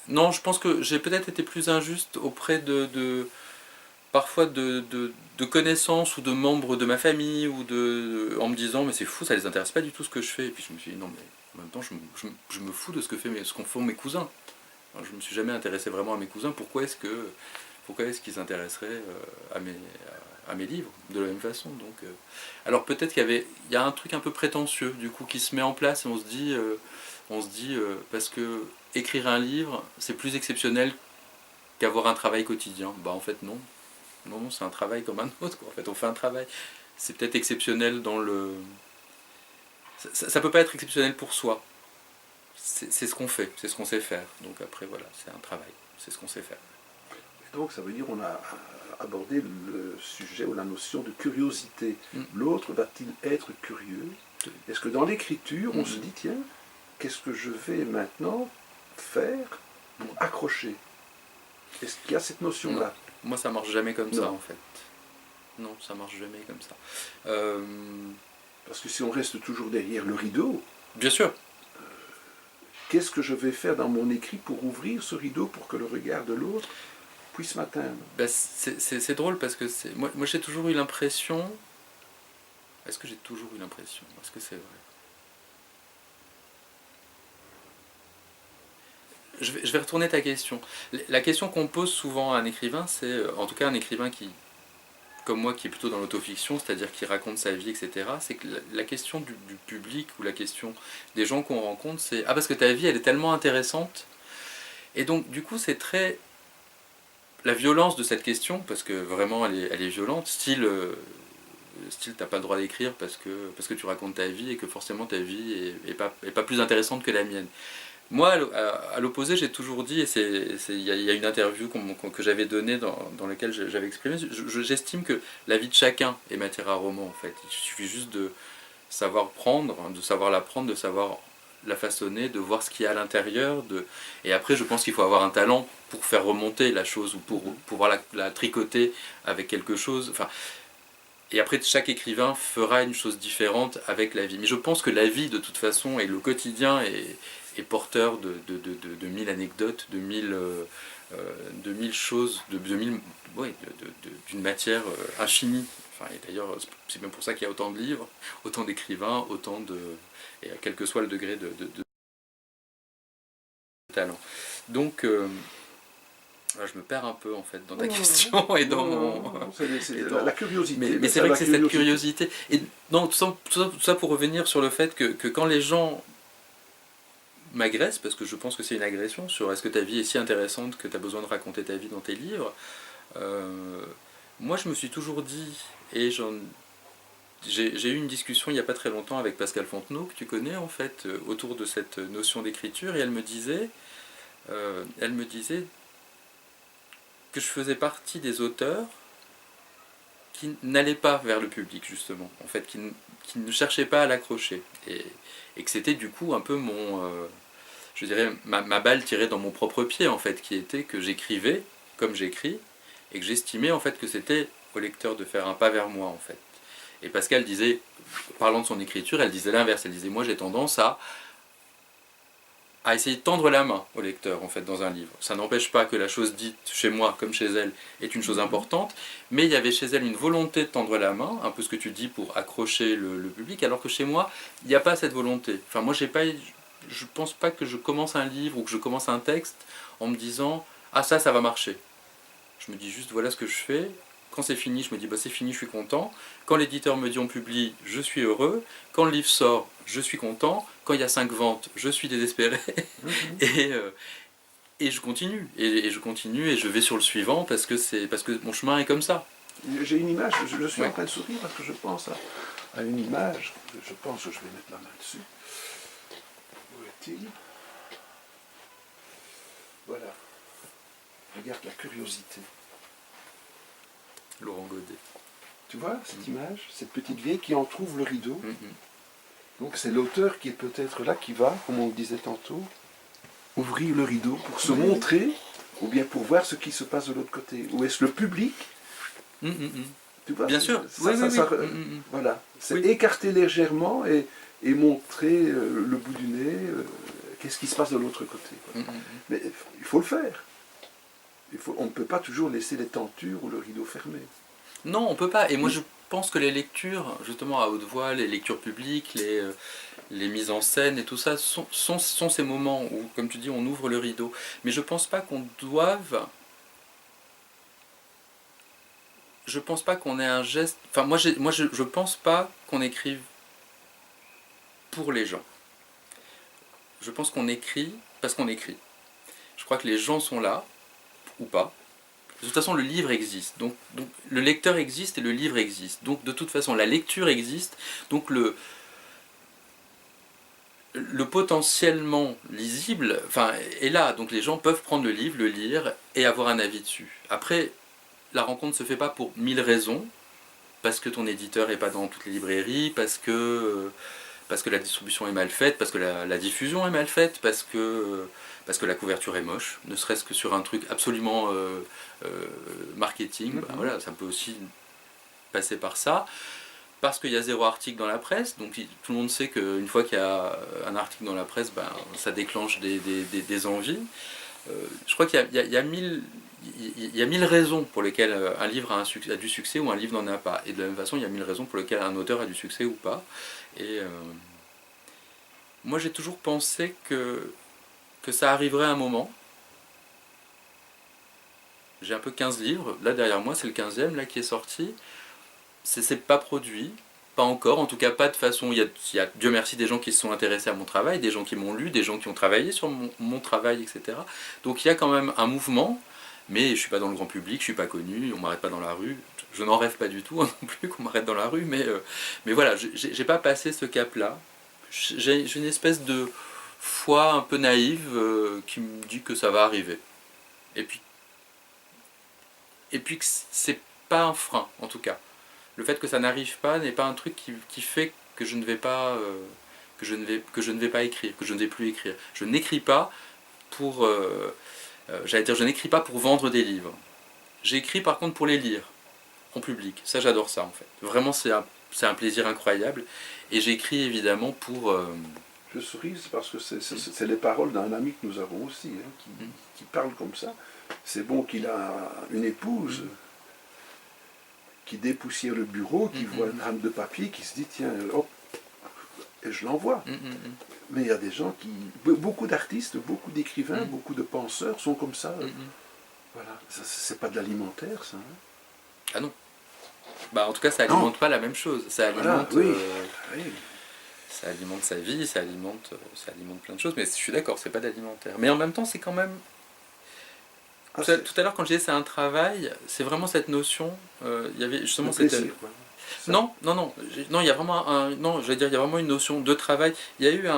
non, je pense que j'ai peut-être été plus injuste auprès parfois de connaissances ou de membres de ma famille, en me disant mais c'est fou, ça les intéresse pas du tout ce que je fais. Et puis je me suis dit non, mais en même temps je me fous de ce qu'en font mes cousins. Alors, je me suis jamais intéressé vraiment à mes cousins. Pourquoi est-ce qu'ils s'intéresseraient à mes livres de la même façon, donc alors peut-être il y a un truc un peu prétentieux du coup qui se met en place, et on se dit parce que écrire un livre c'est plus exceptionnel qu'avoir un travail quotidien. Bah en fait non, c'est un travail comme un autre, quoi. En fait on fait un travail, c'est peut-être exceptionnel dans le ça peut pas être exceptionnel pour soi, c'est ce qu'on fait, c'est ce qu'on sait faire, donc après voilà, c'est un travail, c'est ce qu'on sait faire. Donc ça veut dire qu'on a abordé le sujet ou la notion de curiosité. L'autre va-t-il être curieux? Est-ce que dans l'écriture, on se dit, tiens, qu'est-ce que je vais maintenant faire pour accrocher? Est-ce qu'il y a cette notion-là? Moi, ça marche jamais comme ça, en fait. Non, ça marche jamais comme ça. Parce que si on reste toujours derrière le rideau... Bien sûr. Qu'est-ce que je vais faire dans mon écrit pour ouvrir ce rideau, pour que le regard de l'autre puisse m'atteindre? Ben, c'est drôle parce que moi j'ai toujours eu l'impression... Est-ce que j'ai toujours eu l'impression? Est-ce que c'est vrai? Je vais retourner ta question. La question qu'on pose souvent à un écrivain, c'est, en tout cas un écrivain qui, comme moi, qui est plutôt dans l'autofiction, c'est-à-dire qui raconte sa vie, etc., c'est que la question du public ou la question des gens qu'on rencontre, c'est « Ah, parce que ta vie, elle est tellement intéressante ». Et donc, du coup, c'est très... La violence de cette question, parce que vraiment, elle est violente, style t'as pas le droit d'écrire parce que tu racontes ta vie et que forcément ta vie est pas plus intéressante que la mienne. Moi, à l'opposé, j'ai toujours dit, et il y a une interview que j'avais donnée dans laquelle j'avais exprimé, j'estime que la vie de chacun est matière à roman, en fait. Il suffit juste de savoir prendre, de savoir la prendre, de savoir la façonner, de voir ce qu'il y a à l'intérieur. Et après, je pense qu'il faut avoir un talent pour faire remonter la chose, ou pour pouvoir la tricoter avec quelque chose. Enfin, et après, chaque écrivain fera une chose différente avec la vie. Mais je pense que la vie, de toute façon, et le quotidien est porteur de 1000 anecdotes, de mille choses, d'une matière infinie. Enfin, et d'ailleurs, c'est même pour ça qu'il y a autant de livres, autant d'écrivains, et quel que soit le degré de talent. Donc, je me perds un peu en fait dans ta question et dans mon... la curiosité. Mais c'est vrai que c'est cette curiosité. Et non, tout ça pour revenir sur le fait que quand les gens m'agressent, parce que je pense que c'est une agression sur est-ce que ta vie est si intéressante que tu as besoin de raconter ta vie dans tes livres, moi je me suis toujours dit, et j'ai eu une discussion il n'y a pas très longtemps avec Pascal Fontenot, que tu connais en fait, autour de cette notion d'écriture, et elle me disait que je faisais partie des auteurs qui n'allaient pas vers le public, justement, en fait, qui ne cherchaient pas à l'accrocher, et que c'était du coup un peu je dirais, ma balle tirée dans mon propre pied, en fait, qui était que j'écrivais comme j'écris, et que j'estimais en fait que c'était au lecteur de faire un pas vers moi, en fait. Et Pascal disait, parlant de son écriture, elle disait l'inverse, elle disait, moi j'ai tendance à essayer de tendre la main au lecteur, en fait, dans un livre. Ça n'empêche pas que la chose dite chez moi, comme chez elle, est une chose importante, mais il y avait chez elle une volonté de tendre la main, un peu ce que tu dis pour accrocher le public, alors que chez moi, il n'y a pas cette volonté. Enfin, moi, j'ai pas je pense pas que je commence un livre ou que je commence un texte en me disant « Ah ça va marcher ». Je me dis juste voilà ce que je fais. Quand c'est fini, je me dis bah c'est fini, je suis content. Quand l'éditeur me dit on publie, je suis heureux. Quand le livre sort, je suis content. Quand il y a 5 ventes, je suis désespéré. Et je continue. Et je continue et je vais sur le suivant parce que mon chemin est comme ça. J'ai une image, je suis en train de sourire parce que je pense à une image. Je pense que je vais mettre la main dessus. Où est-il? Voilà. Regarde la curiosité. Laurent Godet. Tu vois cette image, cette petite vieille qui entrouvre le rideau. Donc c'est l'auteur qui est peut-être là, qui va, comme on le disait tantôt, ouvrir le rideau pour se montrer, ou bien pour voir ce qui se passe de l'autre côté. Ou est-ce le public? Tu vois, bien sûr. Voilà. C'est écarter légèrement et montrer le bout du nez, qu'est-ce qui se passe de l'autre côté. Mais il faut le faire. On ne peut pas toujours laisser les tentures ou le rideau fermé. Non, on ne peut pas. Et moi, je pense que les lectures, justement à haute voix, les lectures publiques, les mises en scène et tout ça, sont ces moments où, comme tu dis, on ouvre le rideau. Mais je ne pense pas qu'on doive... Je pense pas qu'on ait un geste... Enfin, je pense pas qu'on écrive pour les gens. Je pense qu'on écrit parce qu'on écrit. Je crois que les gens sont là, ou pas. De toute façon, le livre existe. Donc, le lecteur existe et le livre existe. Donc, de toute façon, la lecture existe. Donc, le potentiellement lisible est là. Donc, les gens peuvent prendre le livre, le lire et avoir un avis dessus. Après, la rencontre ne se fait pas pour 1000 raisons. Parce que ton éditeur n'est pas dans toutes les librairies, parce que la distribution est mal faite, parce que la diffusion est mal faite, parce que la couverture est moche, ne serait-ce que sur un truc absolument marketing, voilà, ça peut aussi passer par ça, parce qu'il y a 0 article dans la presse, donc tout le monde sait qu'une fois qu'il y a un article dans la presse, ça déclenche des envies. Je crois qu'il y a 1000 raisons pour lesquelles un livre a du succès ou un livre n'en a pas. Et de la même façon, il y a 1000 raisons pour lesquelles un auteur a du succès ou pas. Et moi, j'ai toujours pensé que ça arriverait un moment. J'ai un peu 15 livres. Là, derrière moi, c'est le 15e là, qui est sorti. C'est pas produit. Pas encore, en tout cas pas de façon... Il y a, Dieu merci, des gens qui se sont intéressés à mon travail, des gens qui m'ont lu, des gens qui ont travaillé sur mon travail, etc. Donc il y a quand même un mouvement, mais je ne suis pas dans le grand public, je ne suis pas connu, on ne m'arrête pas dans la rue. Je n'en rêve pas du tout non plus qu'on m'arrête dans la rue, mais voilà, j'ai pas passé ce cap-là. J'ai une espèce de foi un peu naïve qui me dit que ça va arriver. Et puis que c'est pas un frein, en tout cas. Le fait que ça n'arrive pas n'est pas un truc qui fait que je ne vais pas que je ne vais pas écrire, que je ne vais plus écrire. Je n'écris pas pour je n'écris pas pour vendre des livres. J'écris par contre pour les lire en public. Ça, j'adore ça en fait. Vraiment, c'est un plaisir incroyable. Et j'écris évidemment pour... Je souris parce que c'est les paroles d'un ami que nous avons aussi, qui parle comme ça. C'est bon qu'il a une épouse qui dépoussière le bureau, qui voit une rame de papier, qui se dit tiens, hop, et je l'envoie. Mais il y a des gens beaucoup d'artistes, beaucoup d'écrivains, beaucoup de penseurs sont comme ça. Voilà, c'est pas de l'alimentaire, ça. Ah non. En tout cas, ça alimente pas la même chose. Ça alimente, ça alimente sa vie, ça alimente plein de choses. Mais je suis d'accord, c'est pas d'alimentaire. Mais en même temps, c'est quand même... Tout à l'heure, quand je disais c'est un travail, c'est vraiment cette notion. Il y avait justement cette... Non, il y a vraiment il y a vraiment une notion de travail. Il y a eu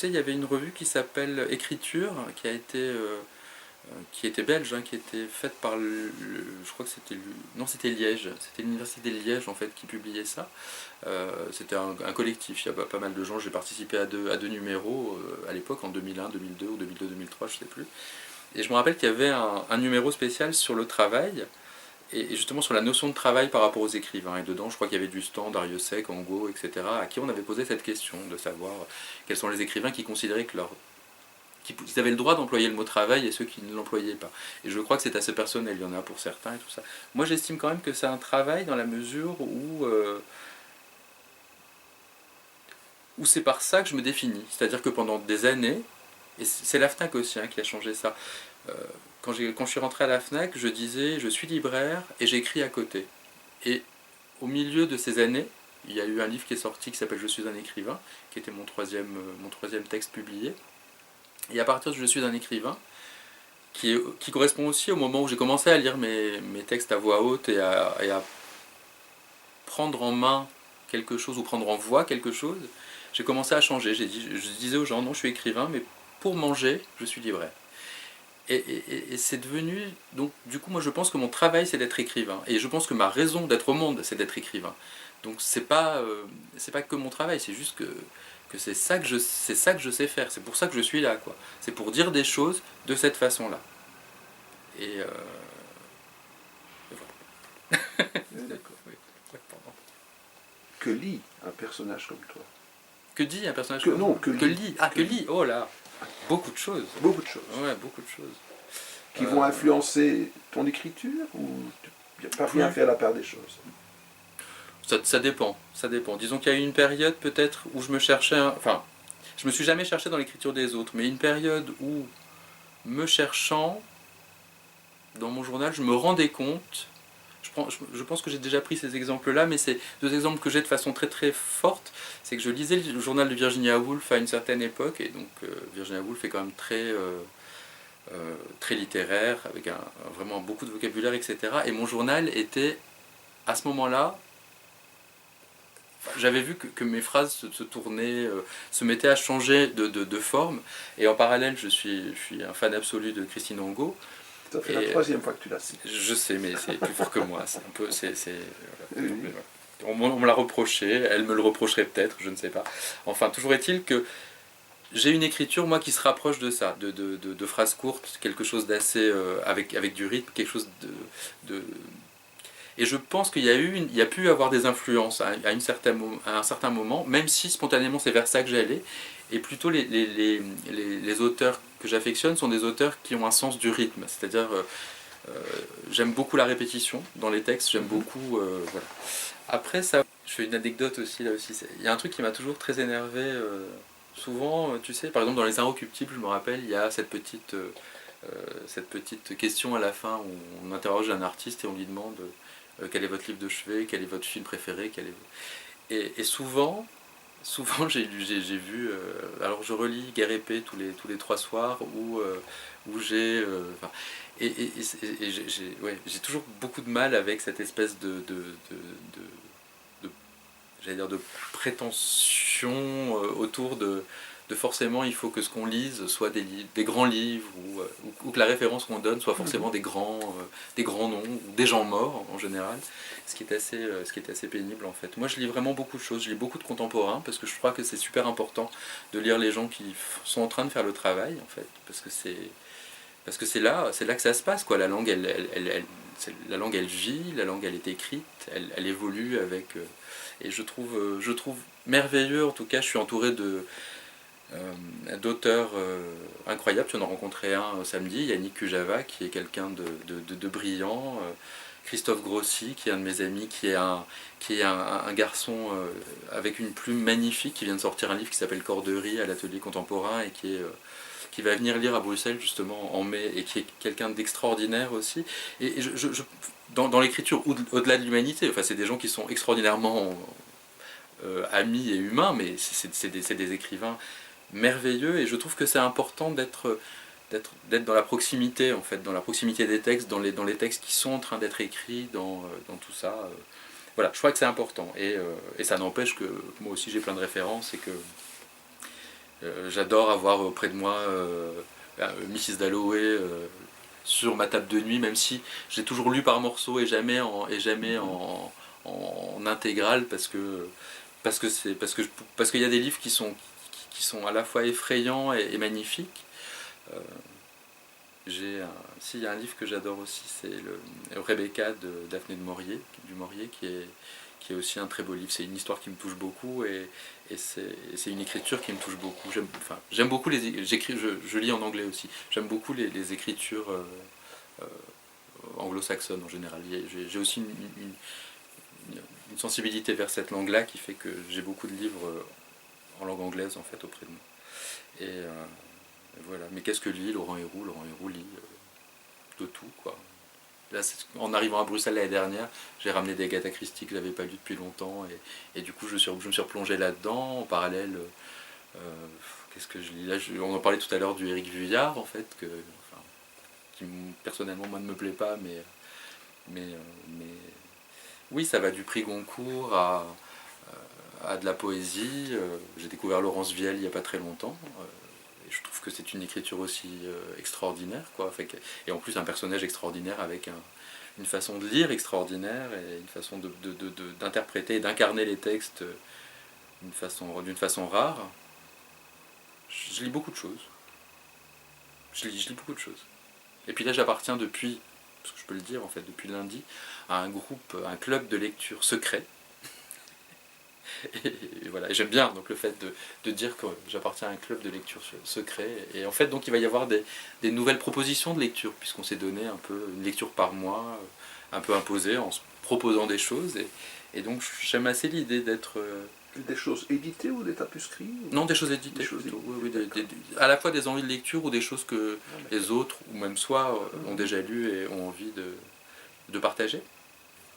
il y avait une revue qui s'appelle Écriture, qui était belge, qui était faite par je crois que c'était Liège, c'était l'université de Liège en fait qui publiait ça. C'était un collectif, il y a pas mal de gens. J'ai participé à deux numéros à l'époque, en 2001, 2002 ou 2002, 2003, je sais plus. Et je me rappelle qu'il y avait un numéro spécial sur le travail, et justement sur la notion de travail par rapport aux écrivains. Et dedans, je crois qu'il y avait Dustan, Dariussec, Angot, etc., à qui on avait posé cette question de savoir quels sont les écrivains qui considéraient qu'ils avaient le droit d'employer le mot travail et ceux qui ne l'employaient pas. Et je crois que c'est assez personnel, il y en a pour certains et tout ça. Moi, j'estime quand même que c'est un travail dans la mesure où où c'est par ça que je me définis. C'est-à-dire que pendant des années, et c'est la FNAC aussi qui a changé ça, quand je suis rentré à la FNAC, je disais je suis libraire et j'écris à côté. Et au milieu de ces années, il y a eu un livre qui est sorti qui s'appelle Je suis un écrivain, qui était mon troisième texte publié. Et à partir de Je suis un écrivain, qui correspond aussi au moment où j'ai commencé à lire mes textes à voix haute et à prendre en main quelque chose ou prendre en voix quelque chose, j'ai commencé à changer. Je disais aux gens, non, je suis écrivain, mais pour manger, je suis libraire. Et c'est devenu, donc du coup moi je pense que mon travail c'est d'être écrivain, et je pense que ma raison d'être au monde c'est d'être écrivain. Donc c'est pas que mon travail, c'est juste que c'est ça que je sais faire, c'est pour ça que je suis là, quoi. C'est pour dire des choses de cette façon-là. Et voilà. D'accord. Que lit un personnage comme toi? Que dit un personnage comme non, que lit. Ah, que lit, oh là, beaucoup de choses. Beaucoup de choses. Ouais, beaucoup de choses. Qui vont influencer ton écriture, ou tu n'as pas rien fait à la part des choses? Ça dépend, ça dépend. Disons qu'il y a eu une période peut-être où je me cherchais, enfin, je me suis jamais cherché dans l'écriture des autres, mais une période où, me cherchant, dans mon journal, je me rendais compte, je pense que j'ai déjà pris ces exemples-là, mais c'est deux exemples que j'ai de façon très très forte, c'est que je lisais le journal de Virginia Woolf à une certaine époque, et donc Virginia Woolf est quand même très littéraire, avec vraiment beaucoup de vocabulaire, etc. Et mon journal était, à ce moment-là, j'avais vu que mes phrases se tournaient, se mettaient à changer de forme, et en parallèle je suis un fan absolu de Christine Angot. Ça fait la troisième fois que tu la cites. Je sais, mais c'est plus fort que moi. C'est un peu, voilà. On me l'a reproché, elle me le reprocherait peut-être, je ne sais pas. Enfin, toujours est-il que j'ai une écriture, moi, qui se rapproche de ça, de phrases courtes, quelque chose d'assez, avec du rythme, quelque chose de. Et je pense qu'il y a pu avoir des influences à un certain moment, même si spontanément c'est vers ça que j'allais. Et plutôt les auteurs que j'affectionne sont des auteurs qui ont un sens du rythme. C'est-à-dire, j'aime beaucoup la répétition dans les textes, j'aime beaucoup. Voilà. Après, ça, je fais une anecdote aussi là aussi. Il y a un truc qui m'a toujours très énervé. Souvent, tu sais, par exemple dans Les Inrecuptibles, je me rappelle, il y a cette petite question à la fin où on interroge un artiste et on lui demande quel est votre livre de chevet, quel est votre film préféré, et souvent j'ai vu, alors je relis Guerre et Paix tous les 3 soirs, où j'ai j'ai toujours beaucoup de mal avec cette espèce j'allais dire de prétention autour de forcément il faut que ce qu'on lise soit des grands livres, ou que la référence qu'on donne soit forcément des grands noms, ou des gens morts en général, ce qui est assez pénible en fait. Moi je lis vraiment beaucoup de choses, je lis beaucoup de contemporains, parce que je crois que c'est super important de lire les gens qui sont en train de faire le travail en fait, parce que c'est là que ça se passe, quoi. La langue la langue elle vit, la langue elle est écrite, elle évolue avec et je trouve merveilleux, en tout cas je suis entouré d'auteurs incroyables. Tu en as rencontré un samedi, Yannick Kujava, qui est quelqu'un de brillant, Christophe Grossi, qui est un de mes amis, qui est un garçon avec une plume magnifique, qui vient de sortir un livre qui s'appelle Corderie à l'Atelier Contemporain, et qui va venir lire à Bruxelles justement en mai, et qui est quelqu'un d'extraordinaire aussi. Et dans l'écriture, au-delà de l'humanité, enfin, c'est des gens qui sont extraordinairement amis et humains, mais c'est des écrivains merveilleux, et je trouve que c'est important d'être dans la proximité, en fait, dans la proximité des textes, dans les textes qui sont en train d'être écrits, dans tout ça. Voilà, je crois que c'est important, et ça n'empêche que moi aussi j'ai plein de références, et que j'adore avoir auprès de moi Mrs. Dalloway sur ma table de nuit, même si j'ai toujours lu par morceaux et jamais en intégrale, parce qu'il y a des livres qui sont à la fois effrayants et magnifiques. Il y a un livre que j'adore aussi, c'est le Rebecca de Daphné du Maurier, qui est aussi un très beau livre. C'est une histoire qui me touche beaucoup, et c'est une écriture qui me touche beaucoup. J'aime beaucoup je lis en anglais aussi. J'aime beaucoup les écritures anglo-saxonnes en général. J'ai aussi une sensibilité vers cette langue-là, qui fait que j'ai beaucoup de livres en langue anglaise en fait auprès de moi. Et voilà. Mais qu'est-ce que lit Laurent Héroux? Laurent Héroux lit de tout, quoi. Là, en arrivant à Bruxelles l'année dernière, j'ai ramené des Agatha Christie que je n'avais pas lu depuis longtemps, et du coup je me suis replongé là-dedans. En parallèle, qu'est-ce que je lis là? On en parlait tout à l'heure du Éric Vuillard, en fait, qui personnellement moi ne me plaît pas, mais oui, ça va du prix Goncourt à de la poésie. J'ai découvert Laurence Vielle il n'y a pas très longtemps. Et je trouve que c'est une écriture aussi extraordinaire, quoi. Et en plus un personnage extraordinaire avec une façon de lire extraordinaire et une façon d'interpréter et d'incarner les textes d'une façon rare. Je lis beaucoup de choses. Je lis beaucoup de choses. Et puis là, j'appartiens depuis, parce que je peux le dire en fait, depuis lundi, à un groupe, un club de lecture secret. Et voilà, et j'aime bien donc le fait de dire que j'appartiens à un club de lecture secret. Et en fait, donc il va y avoir des nouvelles propositions de lecture, puisqu'on s'est donné un peu une lecture par mois, un peu imposée, en se proposant des choses. Et donc j'aime assez l'idée d'être... Des choses éditées ou des tapuscrits ou... Non, des choses éditées plutôt. Oui, à la fois des envies de lecture ou des choses que les autres, ou même soi, ont déjà lues et ont envie de partager.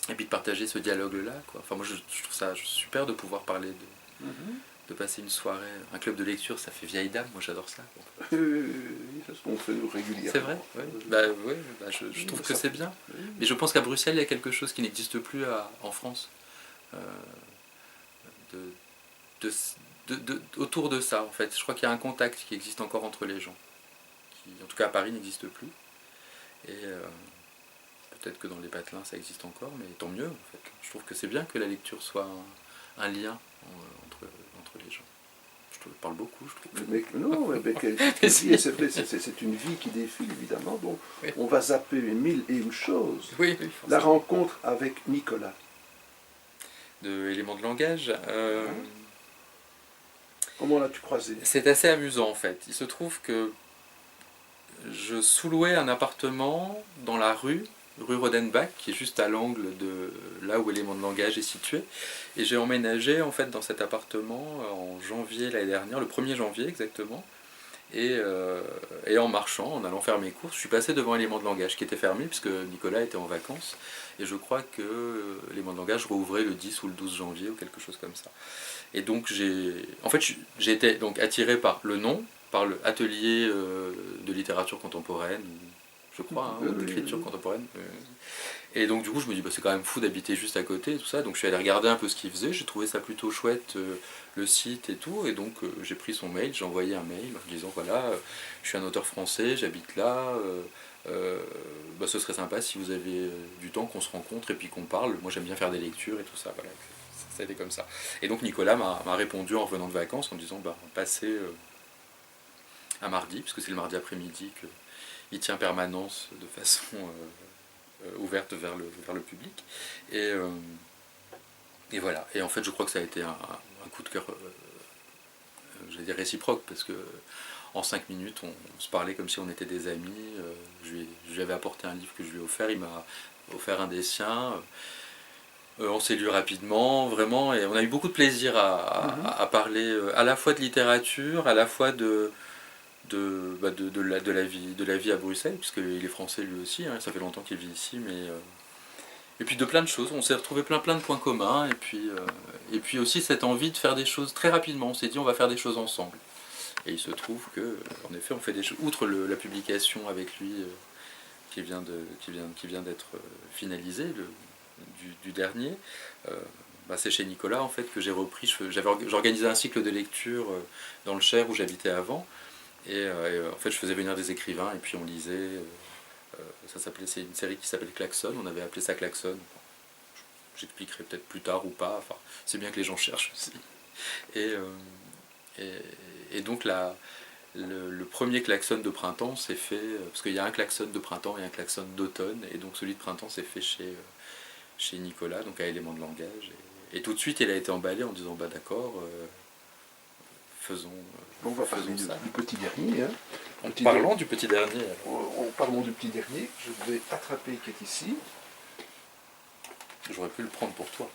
Et puis de partager ce dialogue-là, quoi. Enfin, moi, je trouve ça super de pouvoir parler de passer une soirée. Un club de lecture, ça fait vieille dame, moi j'adore ça. C'est ce qu'on fait nous régulièrement. C'est vrai, oui. Je trouve que c'est bien. Oui. Mais je pense qu'à Bruxelles, il y a quelque chose qui n'existe plus en France. Autour de ça, en fait. Je crois qu'il y a un contact qui existe encore entre les gens. Qui, en tout cas à Paris, n'existe plus. Et peut-être que dans les patelins, ça existe encore, mais tant mieux, en fait. Je trouve que c'est bien que la lecture soit un lien entre les gens. Je parle beaucoup, je trouve. Mais c'est vrai, c'est une vie qui défile, évidemment. Donc, oui. On va zapper 1001 choses. Oui, la rencontre avec Nicolas. De Éléments de langage. Comment l'as-tu croisé? C'est assez amusant, en fait. Il se trouve que je sous-louais un appartement dans la rue Rodenbach, qui est juste à l'angle de là où Éléments de langage est situé. Et j'ai emménagé en fait dans cet appartement en janvier l'année dernière, le 1er janvier exactement. Et en marchant, en allant faire mes courses, je suis passé devant Éléments de langage qui était fermé puisque Nicolas était en vacances. Et je crois que Éléments de langage rouvrait le 10 ou le 12 janvier ou quelque chose comme ça. Et donc j'ai été donc attiré par le nom, par le atelier de littérature contemporaine, je crois, ou d'écriture contemporaine. Et donc du coup je me dis c'est quand même fou d'habiter juste à côté et tout ça, donc je suis allé regarder un peu ce qu'il faisait, j'ai trouvé ça plutôt chouette, le site et tout, et donc j'ai pris son mail, j'ai envoyé un mail en disant voilà, je suis un auteur français, j'habite là, ce serait sympa si vous avez du temps qu'on se rencontre et puis qu'on parle, moi j'aime bien faire des lectures et tout ça, voilà, ça a été comme ça. Et donc Nicolas m'a répondu en revenant de vacances en disant passez à mardi, puisque c'est le mardi après-midi qu'il tient permanence de façon... ouverte vers le public. Et voilà. Et en fait, je crois que ça a été un coup de cœur, j'allais dire réciproque, parce que en 5 minutes, on se parlait comme si on était des amis. Je lui avais apporté un livre que je lui ai offert, il m'a offert un des siens. On s'est lu rapidement, vraiment, et on a eu beaucoup de plaisir à parler à la fois de littérature, à la fois de la vie à Bruxelles, puisqu'il est français lui aussi, ça fait longtemps qu'il vit ici, et puis de plein de choses, on s'est retrouvé plein de points communs, et puis aussi cette envie de faire des choses très rapidement, on s'est dit on va faire des choses ensemble. Et il se trouve que, en effet, on fait des choses, outre la publication avec lui, qui vient d'être finalisée, du dernier, c'est chez Nicolas en fait que j'ai repris, j'organisais un cycle de lecture dans le Cher où j'habitais avant. Et en fait, je faisais venir des écrivains et puis on lisait. C'est une série qui s'appelle Klaxon. On avait appelé ça Klaxon. J'expliquerai peut-être plus tard ou pas. Enfin, c'est bien que les gens cherchent aussi. Et donc le premier klaxon de printemps s'est fait parce qu'il y a un klaxon de printemps et un klaxon d'automne. Et donc celui de printemps s'est fait chez Nicolas, donc à Éléments de langage. Et tout de suite, il a été emballé en disant d'accord. On va parler du petit dernier. Parlons du petit dernier. Parlons du petit dernier. Je vais attraper qui est ici. J'aurais pu le prendre pour toi.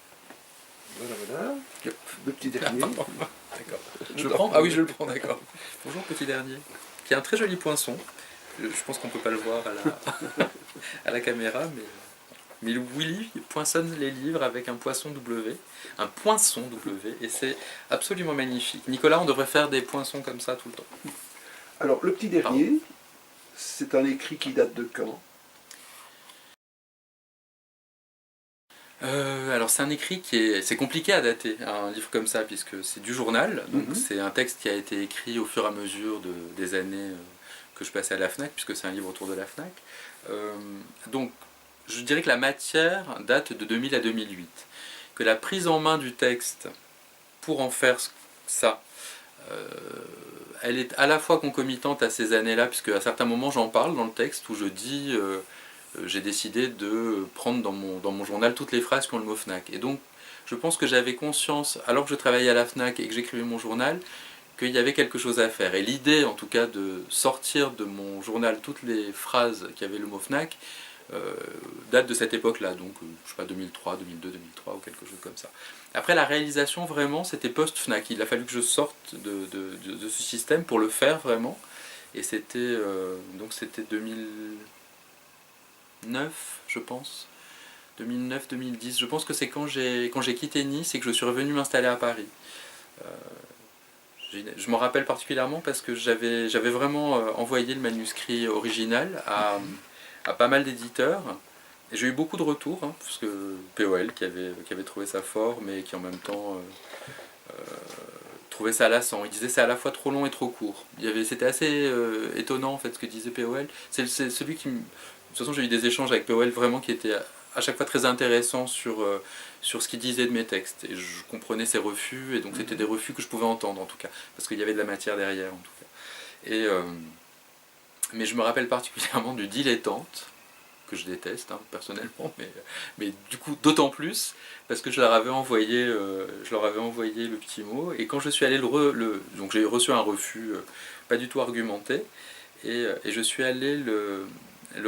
Voilà. Le petit dernier. D'accord. Je le prends? Ah oui, je le prends, d'accord. Bonjour petit dernier, qui a un très joli poinçon. Je pense qu'on ne peut pas le voir à la caméra, mais Willy poinçonne les livres avec un poisson W, un poinçon W, et c'est absolument magnifique. Nicolas, on devrait faire des poinçons comme ça tout le temps. Alors, le petit dernier, c'est un écrit qui date de quand? Alors c'est un écrit c'est compliqué à dater, un livre comme ça, puisque c'est du journal, donc c'est un texte qui a été écrit au fur et à mesure des années que je passais à la FNAC, puisque c'est un livre autour de la FNAC. Donc je dirais que la matière date de 2000 à 2008, que la prise en main du texte pour en faire ça, elle est à la fois concomitante à ces années-là, puisque à certains moments j'en parle dans le texte, où je dis... j'ai décidé de prendre dans mon journal toutes les phrases qui ont le mot FNAC. Et donc, je pense que j'avais conscience, alors que je travaillais à la FNAC et que j'écrivais mon journal, qu'il y avait quelque chose à faire. Et l'idée, en tout cas, de sortir de mon journal toutes les phrases qui avaient le mot FNAC, date de cette époque-là, donc, je sais pas, 2003, 2002, 2003, ou quelque chose comme ça. Après, la réalisation, vraiment, c'était post-FNAC. Il a fallu que je sorte de ce système pour le faire, vraiment. Et c'était, donc c'était 2009, je pense, 2009-2010. Je pense que c'est quand j'ai quitté Nice et que je suis revenu m'installer à Paris. Je m'en rappelle particulièrement parce que j'avais vraiment envoyé le manuscrit original à pas mal d'éditeurs. Et j'ai eu beaucoup de retours, hein, parce que POL qui avait trouvé ça fort, mais qui en même temps trouvait ça lassant. Il disait c'est à la fois trop long et trop court. C'était assez étonnant en fait ce que disait POL. C'est celui qui... De toute façon, j'ai eu des échanges avec POL vraiment qui étaient à chaque fois très intéressants sur ce qu'il disait de mes textes. Et je comprenais ses refus, et donc c'était des refus que je pouvais entendre en tout cas, parce qu'il y avait de la matière derrière en tout cas. Mais je me rappelle particulièrement du Dilettante, que je déteste hein, personnellement, mais du coup d'autant plus, parce que je leur avais envoyé le petit mot, et quand je suis allé donc j'ai reçu un refus pas du tout argumenté, et je suis allé le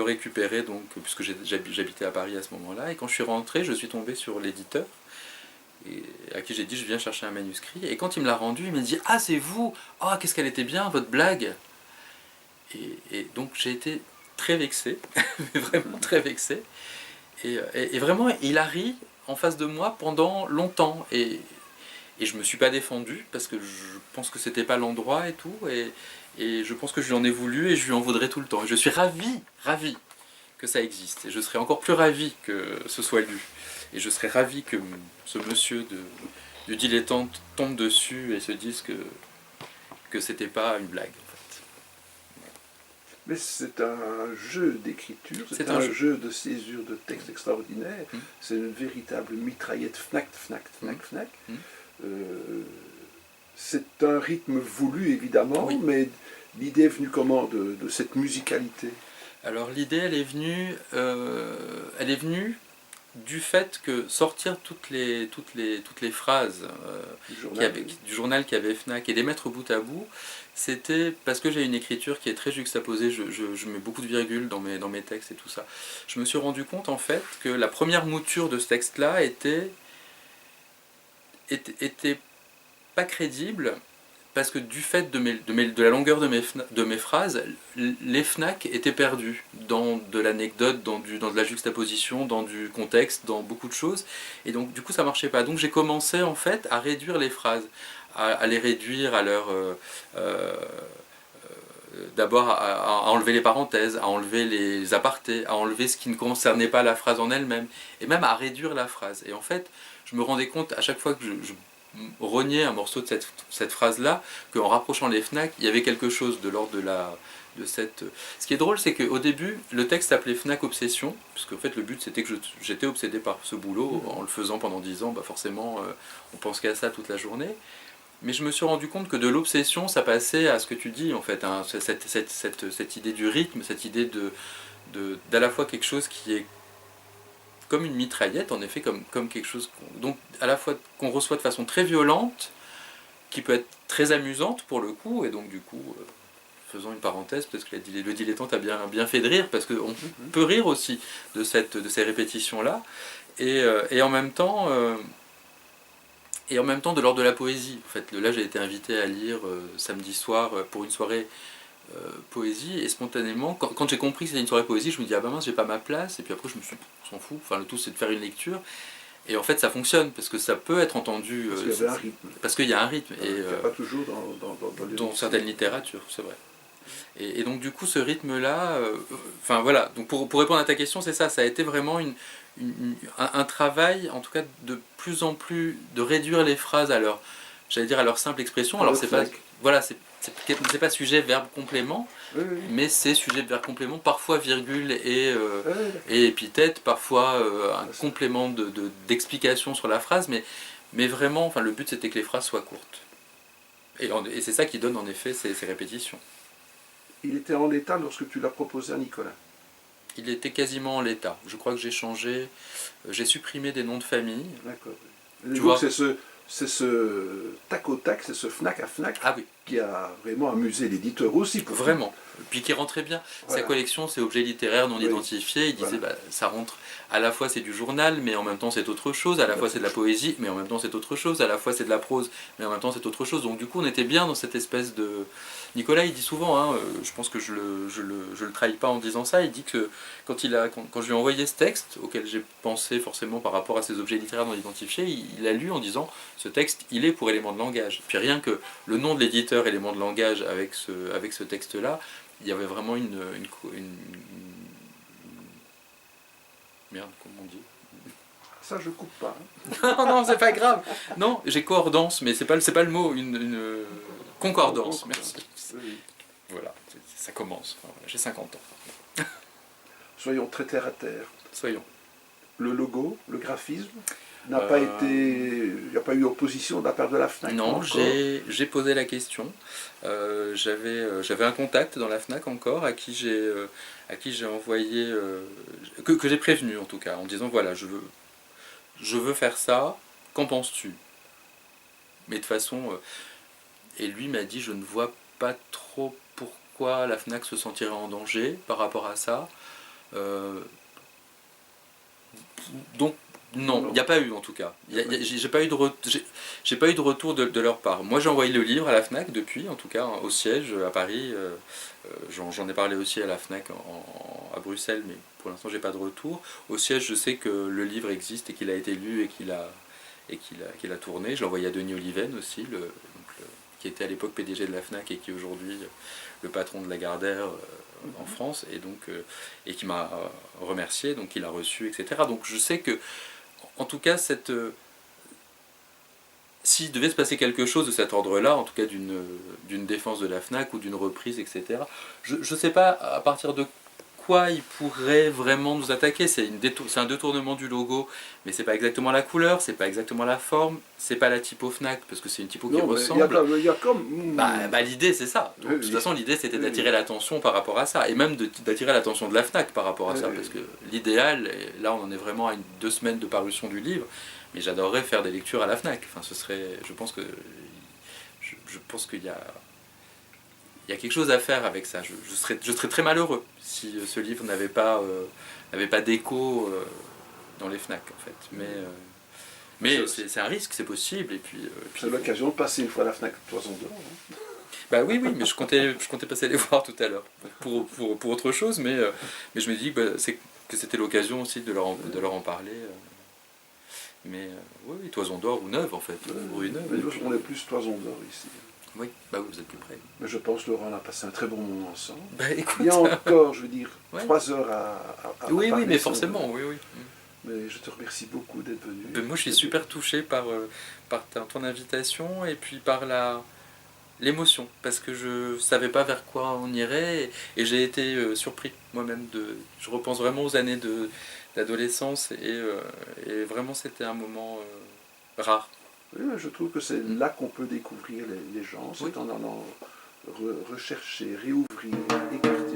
récupérer, donc, puisque j'habitais à Paris à ce moment-là, et quand je suis rentré, je suis tombé sur l'éditeur, à qui j'ai dit je viens chercher un manuscrit, et quand il me l'a rendu, il m'a dit ah c'est vous, oh qu'est-ce qu'elle était bien votre blague, et donc j'ai été très vexé, mais vraiment très vexé, et vraiment il a ri en face de moi pendant longtemps, et je me suis pas défendu parce que je pense que c'était pas l'endroit et tout, et je pense que je lui en ai voulu et je lui en voudrais tout le temps. Et je suis ravi que ça existe, et je serais encore plus ravi que ce soit lu, et je serais ravi que ce monsieur du dilettante tombe dessus et se dise que c'était pas une blague. Mais c'est un jeu d'écriture, c'est un jeu de césure de texte extraordinaire, c'est une véritable mitraillette fnac, fnac, fnac, fnac. C'est un rythme voulu évidemment, oui. Mais l'idée est venue comment de cette musicalité? Alors l'idée elle est venue du fait que sortir toutes les phrases du journal qui avait FNAC et les mettre bout à bout, c'était parce que j'ai une écriture qui est très juxtaposée, je mets beaucoup de virgules dans mes textes et tout ça. Je me suis rendu compte en fait que la première mouture de ce texte-là était pas crédible, parce que du fait de la longueur de mes phrases, les FNAC étaient perdus dans de l'anecdote, dans de la juxtaposition, dans du contexte, dans beaucoup de choses, et donc du coup ça marchait pas. Donc j'ai commencé en fait à réduire les phrases, à les réduire à leur... d'abord à enlever les parenthèses, à enlever les apartés, à enlever ce qui ne concernait pas la phrase en elle-même, et même à réduire la phrase. Et en fait, je me rendais compte à chaque fois que je renier un morceau de cette phrase-là, qu'en rapprochant les FNAC, il y avait quelque chose de l'ordre de cette... Ce qui est drôle, c'est qu'au début, le texte s'appelait FNAC Obsession, parce qu'en fait, le but, c'était que j'étais obsédé par ce boulot, en le faisant pendant 10 ans, bah forcément, on pense qu'à ça toute la journée. Mais je me suis rendu compte que de l'obsession, ça passait à ce que tu dis, en fait, hein, cette idée du rythme, cette idée d'à la fois quelque chose qui est comme une mitraillette, en effet, comme quelque chose donc à la fois qu'on reçoit de façon très violente, qui peut être très amusante pour le coup, et donc du coup, faisons une parenthèse, parce que le dilettante a bien fait de rire, parce qu'on peut rire aussi de ces répétitions-là, et en même temps, et en même temps de l'ordre de la poésie. En fait, là, j'ai été invité à lire samedi soir pour une soirée poésie, et spontanément, quand j'ai compris que c'était une soirée poésie, je me dis ah bah mince, j'ai pas ma place, et puis après je me suis dit, on s'en fout, enfin le tout c'est de faire une lecture, et en fait ça fonctionne, parce que ça peut être entendu, parce qu'il y avait un rythme. Parce qu'il y a un rythme, et il n'y a pas toujours dans certaines littératures, c'est vrai. Et donc du coup ce rythme-là, enfin voilà, donc pour répondre à ta question, c'est ça, ça a été vraiment un travail, en tout cas de plus en plus, de réduire les phrases à leur, j'allais dire à leur simple expression. Alors c'est pas, voilà, c'est pas sujet, verbe, complément, oui. Mais c'est sujet, verbe, complément, parfois virgule et épithète, parfois un complément d'explication sur la phrase, mais vraiment, enfin le but c'était que les phrases soient courtes. Et c'est ça qui donne en effet ces répétitions. Il était en l'état lorsque tu l'as proposé à Nicolas? Il était quasiment en l'état. Je crois que j'ai changé, j'ai supprimé des noms de famille. D'accord. Tu vois, c'est ce tac au tac, c'est ce Fnac à Fnac qui a vraiment amusé l'éditeur aussi. Vraiment. Puis qui rentrait bien. Voilà. Sa collection, c'est objets littéraires non identifiés. Il disait, bah, ça rentre, à la fois c'est du journal, mais en même temps c'est autre chose. À la fois c'est de la poésie, mais en même temps c'est autre chose. À la fois c'est de la prose, mais en même temps c'est autre chose. Donc du coup, on était bien dans cette espèce de... Nicolas, il dit souvent, hein, je pense que je le trahis pas en disant ça, il dit que quand je lui ai envoyé ce texte, auquel j'ai pensé forcément par rapport à ces objets littéraires non identifiés, il a lu en disant, ce texte, il est pour éléments de langage. Puis rien que le nom de l'éditeur, élément de langage, avec ce texte-là, il y avait vraiment une... Merde, comment on dit? Ça, je coupe pas. Non, non, c'est pas grave. Non, j'ai coordance, mais c'est pas le mot, une concordance, merci. Oui. Voilà, ça commence. Voilà, j'ai 50 ans. Soyons très terre à terre. Soyons. Le logo, le graphisme, n'a pas été... Il n'y a pas eu opposition de la part de la FNAC? Non, j'ai posé la question. J'avais un contact dans la FNAC encore, à qui j'ai envoyé... que j'ai prévenu en tout cas, en disant voilà, je veux faire ça, qu'en penses-tu? Mais de façon... et lui m'a dit, je ne vois pas trop pourquoi la FNAC se sentirait en danger par rapport à ça. Donc, non, il n'y a pas eu en tout cas. J'ai pas eu de retour de leur part. Moi j'ai envoyé le livre à la FNAC depuis, en tout cas au siège à Paris. J'en ai parlé aussi à la FNAC à Bruxelles, mais pour l'instant j'ai pas de retour. Au siège je sais que le livre existe et qu'il a été lu et qu'il a tourné. Je l'ai envoyé à Denis Oliven aussi, qui était à l'époque PDG de la FNAC et qui est aujourd'hui le patron de Lagardère en France, et qui m'a remercié, donc il a reçu, etc. Donc je sais que, en tout cas, s'il devait se passer quelque chose de cet ordre-là, en tout cas d'une défense de la FNAC ou d'une reprise, etc., je ne sais pas à partir de quoi il pourrait vraiment nous attaquer. C'est un détournement du logo, mais c'est pas exactement la couleur, c'est pas exactement la forme, c'est pas la typo FNAC, parce que c'est une typo qui ressemble. Il y a comme... l'idée c'est ça. Donc, de toute façon, l'idée c'était d'attirer l'attention par rapport à ça, et même d'attirer l'attention de la FNAC par rapport à ça, parce que l'idéal, et là on en est vraiment à 2 semaines de parution du livre, mais j'adorerais faire des lectures à la FNAC. Enfin, ce serait, je pense qu'il y a quelque chose à faire avec ça. Je serais très malheureux si ce livre n'avait pas d'écho dans les FNAC en fait. Mais c'est un risque, c'est possible. Et puis c'est l'occasion de passer une fois à la FNAC Toison d'Or. Bah oui, mais je comptais passer les voir tout à l'heure pour autre chose, mais je me dis que c'était l'occasion aussi de leur en parler. Mais oui, Toison d'Or ou Neuve en fait. Oui, Neuve. On est plus Toison d'Or ici. Oui, bah oui, vous êtes plus près. Mais je pense, Laurent, on a passé un très bon moment ensemble. Bah, écoute, il y a encore, je veux dire, 3 heures à oui, parler. Oui, mais forcément, oui. Mais je te remercie beaucoup d'être venu. Ben, moi, je suis super touché par ton invitation et puis par l'émotion, parce que je savais pas vers quoi on irait, et j'ai été surpris moi-même. Je repense vraiment aux années d'adolescence, et vraiment c'était un moment rare. Oui, je trouve que c'est là qu'on peut découvrir les gens, c'est en allant rechercher, réouvrir, écarter.